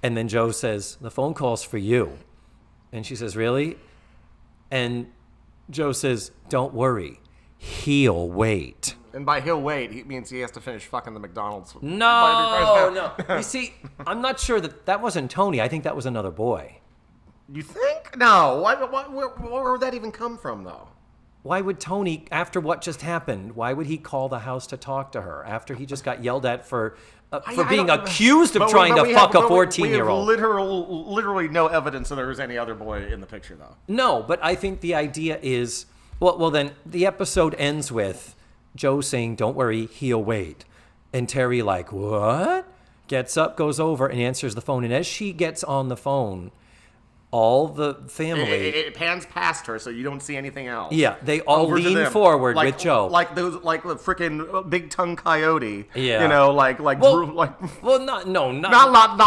And then Joe says, the phone call's for you. And she says, really? And Joe says, don't worry, he'll wait. And by he'll wait, he means he has to finish fucking the McDonald's. No. You see, I'm not sure that wasn't Tony. I think that was another boy. You think? No. Where would that even come from, though? Why would Tony, after what just happened, why would he call the house to talk to her after he just got yelled at for being accused of trying to fuck a 14-year-old? We have literally no evidence that there was any other boy in the picture, though. No, but I think the idea is, well, then the episode ends with Joe saying, don't worry, he'll wait. And Terry like, what? Gets up, goes over, and answers the phone. And as she gets on the phone, all the family... It pans past her, so you don't see anything else. Yeah, they all lean forward with Joe. Like the freaking big tongue coyote. Yeah. You know, like not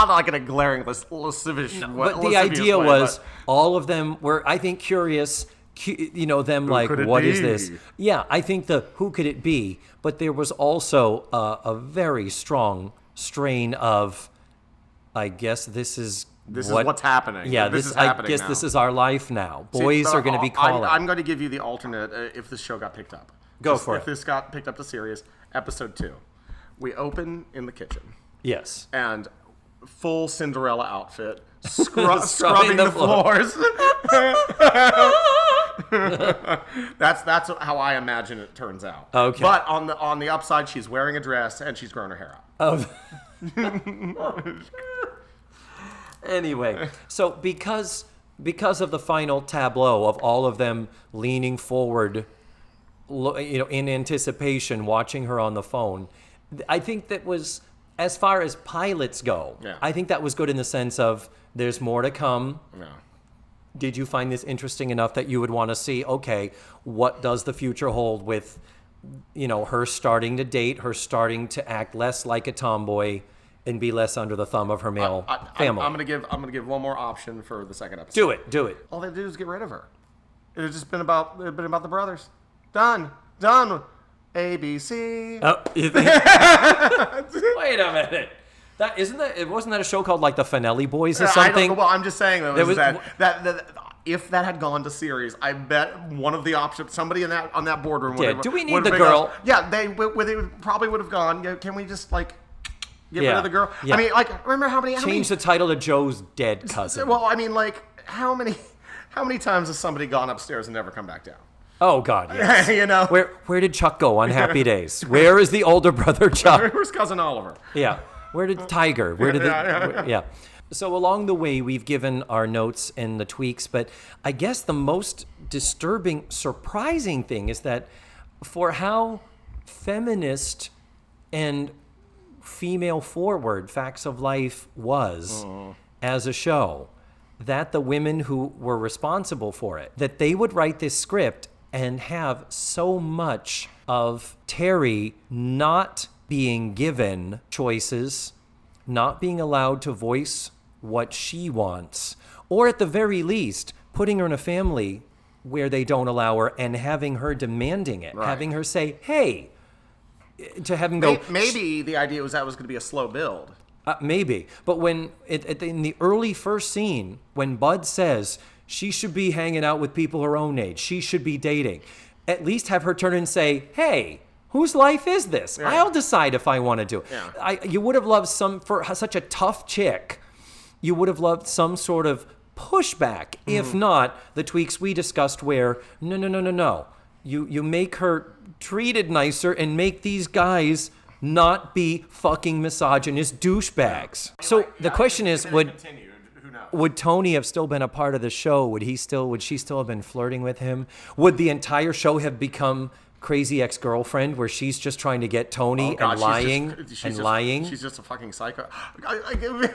like in a glaring lascivious way. But the idea was all of them were, I think, curious... them like, what is this? Yeah, I think who could it be? But there was also a very strong strain of, I guess this is what's happening. Yeah, this is happening I guess now. This is our life now. Boys are going to be calling. I'm going to give you the alternate if this show got picked up. If this got picked up to series, episode 2. We open in the kitchen. Yes. And full Cinderella outfit, scrubbing the floors. That's how I imagine it turns out. Okay. But on the upside, she's wearing a dress and she's grown her hair out. Oh. Anyway, so because of the final tableau of all of them leaning forward, in anticipation, watching her on the phone, I think that was, as far as pilots go, I think that was good in the sense of there's more to come. Yeah. Did you find this interesting enough that you would want to see, okay, what does the future hold with, her starting to date, her starting to act less like a tomboy and be less under the thumb of her male family? I'm gonna give one more option for the second episode. Do it. All they did was get rid of her. It had just been about the brothers. Done. ABC. Oh, you think? Wait a minute. Wasn't that a show called like the Finelli Boys or something? Well, I'm just saying that if that had gone to series, I bet one of the options, somebody on that boardroom would have. Do we need the girl? They probably would have gone. Can we just get rid of the girl? Yeah. I mean, remember how many? Change the title to Joe's dead cousin. Well, I mean, how many times has somebody gone upstairs and never come back down? Oh God, yes. Where did Chuck go on Happy Days? Where is the older brother Chuck? Where's cousin Oliver? Yeah. Where did Tiger? Yeah. So along the way, we've given our notes and the tweaks, but I guess the most disturbing, surprising thing is that for how feminist and female forward Facts of Life was as a show, that the women who were responsible for it, that they would write this script and have so much of Terry not being given choices, not being allowed to voice what she wants, or at the very least, putting her in a family where they don't allow her and having her demanding it, having her say, hey, to have him go... Maybe the idea was that was going to be a slow build. Maybe. But when in the early first scene, when Bud says she should be hanging out with people her own age, she should be dating, at least have her turn and say, hey, whose life is this? Yeah. I'll decide if I want to do it. Yeah. You would have loved for such a tough chick, you would have loved some sort of pushback. If not, the tweaks we discussed where, no. You make her treated nicer and make these guys not be fucking misogynist douchebags. So the question is, would Tony have still been a part of the show? Would she still have been flirting with him? Would the entire show have become Crazy Ex-Girlfriend, where she's just trying to get Tony and lying? She's just a fucking psycho.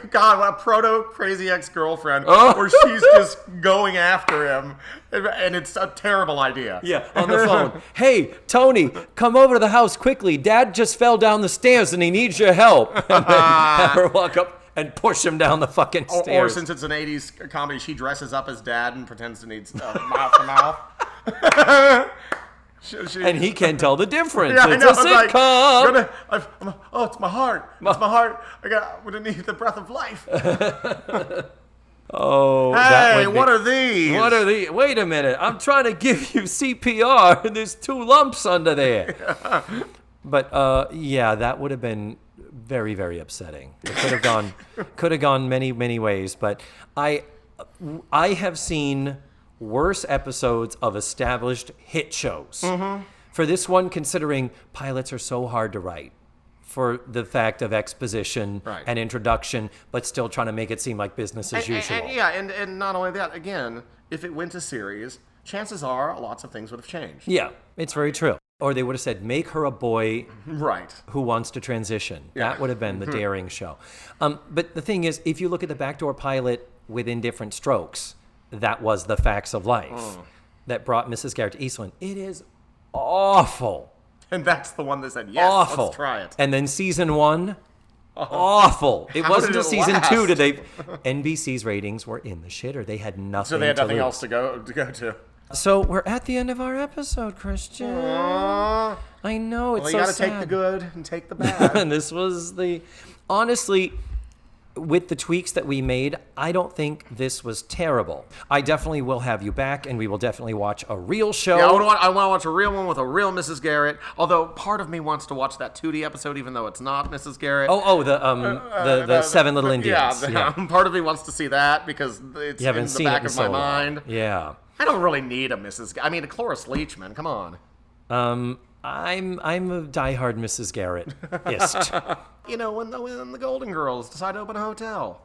God, what a proto Crazy Ex-Girlfriend, where she's just going after him, and it's a terrible idea. Yeah, on the phone. Hey, Tony, come over to the house quickly. Dad just fell down the stairs and he needs your help. And then have her walk up and push him down the fucking stairs. Or since it's an 80s comedy, she dresses up as Dad and pretends to need mouth to mouth. And he can't tell the difference. Yeah, it's I know. a sitcom. It's my heart. It's my heart. I'm gonna need the breath of life. Hey, what are these? Wait a minute. I'm trying to give you CPR, and there's 2 lumps under there. Yeah. But that would have been very, very upsetting. It could have gone many, many ways. But I have seen worse episodes of established hit shows. Mm-hmm. For this one, considering pilots are so hard to write, for the fact of exposition and introduction, but still trying to make it seem like business as usual. And not only that, again, if it went to series, chances are lots of things would have changed. Yeah, it's very true. Or they would have said, make her a boy who wants to transition. Yeah. That would have been the daring show. But the thing is, if you look at the Backdoor pilot within different strokes, that was the facts of life that brought Mrs. Garrett to Eastland. It is awful. And that's the one that said, yes, awful. Let's try it. And then season 1, awful. It wasn't until season 2 did they... NBC's ratings were in the shitter. They had nothing So they had nothing else to go to. So we're at the end of our episode, Christian. I know, it's so sad. You gotta take the good and take the bad. And this was honestly, with the tweaks that we made, I don't think this was terrible. I definitely will have you back, and we will definitely watch a real show. Yeah, I want to watch a real one with a real Mrs. Garrett. Although part of me wants to watch that 2D episode, even though it's not Mrs. Garrett. The 7 Little Indians. Yeah, part of me wants to see that because it's in the back of my mind. Yeah. I don't really need a Mrs. I mean, a Cloris Leachman. Come on. I'm a diehard Mrs. Garrett-ist. You know, when the Golden Girls decide to open a hotel.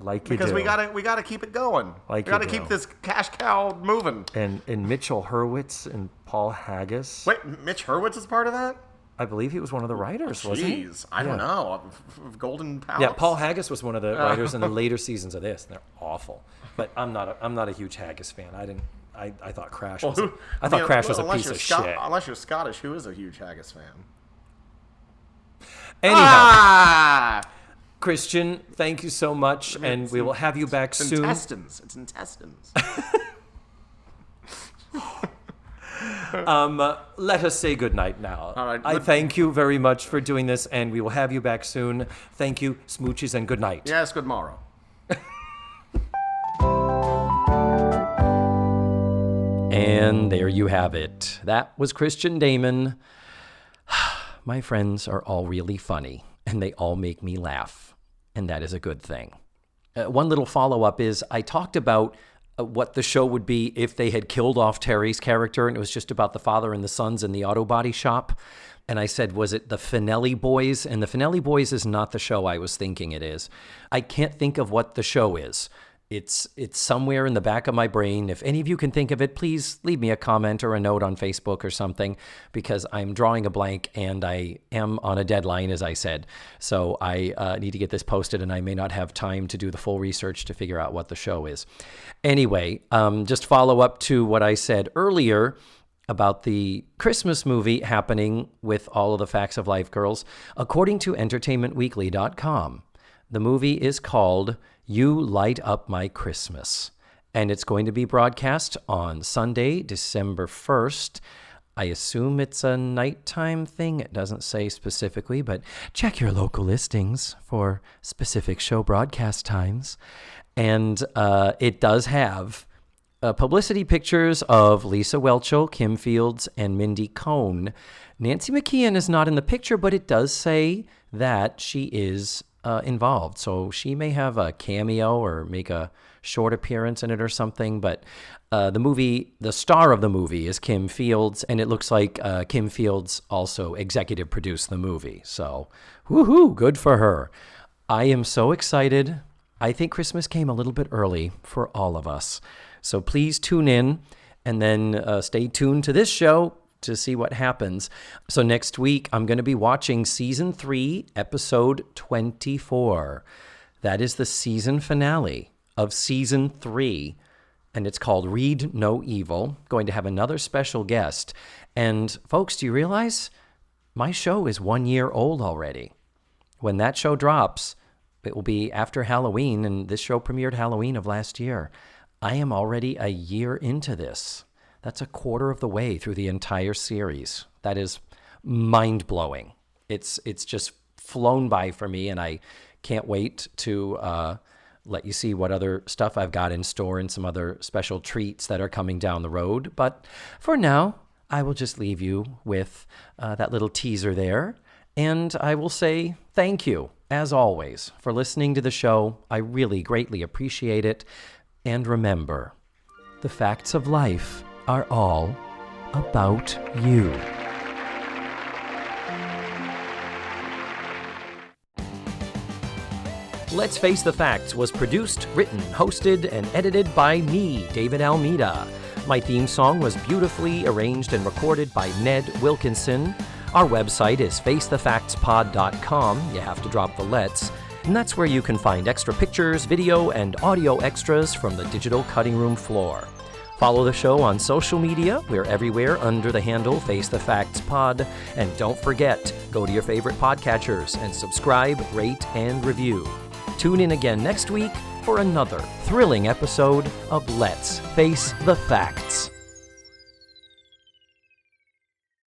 Because we gotta keep it going. We gotta keep this cash cow moving. And Mitchell Hurwitz and Paul Haggis. Wait, Mitch Hurwitz is part of that? I believe he was one of the writers, wasn't he? Jeez, I don't know. Golden Palace. Yeah, Paul Haggis was one of the writers in the later seasons of this. And they're awful. But I'm not a huge Haggis fan. I thought Crash was a piece of shit. Unless you're Scottish, who is a huge Haggis fan? Anyhow, Christian, thank you so much, and we will have you back soon. It's intestines. Let us say goodnight now. All right. I thank you very much for doing this, and we will have you back soon. Thank you, smooches, and good night. Yes, good morrow. And there you have it. That was Christian Damon. My friends are all really funny, and they all make me laugh, and that is a good thing. One little follow-up is I talked about what the show would be if they had killed off Terry's character, and it was just about the father and the sons in the auto body shop. And I said, was it the Finelli Boys? And the Finelli Boys is not the show I was thinking it is. I can't think of what the show is. It's somewhere in the back of my brain. If any of you can think of it, please leave me a comment or a note on Facebook or something, because I'm drawing a blank and I am on a deadline, as I said. So I need to get this posted, and I may not have time to do the full research to figure out what the show is. Anyway, just follow up to what I said earlier about the Christmas movie happening with all of the Facts of Life girls. According to EntertainmentWeekly.com, the movie is called You Light Up My Christmas, and it's going to be broadcast on Sunday, December 1st. I assume it's a nighttime thing. It doesn't say specifically, but check your local listings for specific show broadcast times. And it does have publicity pictures of Lisa Whelchel, Kim Fields, and Mindy Cohn. Nancy McKeon is not in the picture, but it does say that she is involved. So she may have a cameo or make a short appearance in it or something. But the star of the movie is Kim Fields, and it looks like Kim Fields also executive produced the movie. So, woohoo, good for her. I am so excited. I think Christmas came a little bit early for all of us. So please tune in and then stay tuned to this show to see what happens. So next week, I'm going to be watching Season 3, Episode 24. That is the season finale of Season 3, and it's called Read No Evil. Going to have another special guest. And folks, do you realize my show is 1 year old already? When that show drops, it will be after Halloween, and this show premiered Halloween of last year. I am already a year into this. That's a quarter of the way through the entire series. That is mind-blowing. It's just flown by for me, and I can't wait to let you see what other stuff I've got in store and some other special treats that are coming down the road. But for now, I will just leave you with that little teaser there, and I will say thank you, as always, for listening to the show. I really greatly appreciate it. And remember, the facts of life are all about you. Let's Face the Facts was produced, written, hosted, and edited by me, David Almeida. My theme song was beautifully arranged and recorded by Ned Wilkinson. Our website is facethefactspod.com. You have to drop the let's. And that's where you can find extra pictures, video, and audio extras from the digital cutting room floor. Follow the show on social media. We're everywhere under the handle Face the Facts Pod. And don't forget, go to your favorite podcatchers and subscribe, rate, and review. Tune in again next week for another thrilling episode of Let's Face the Facts.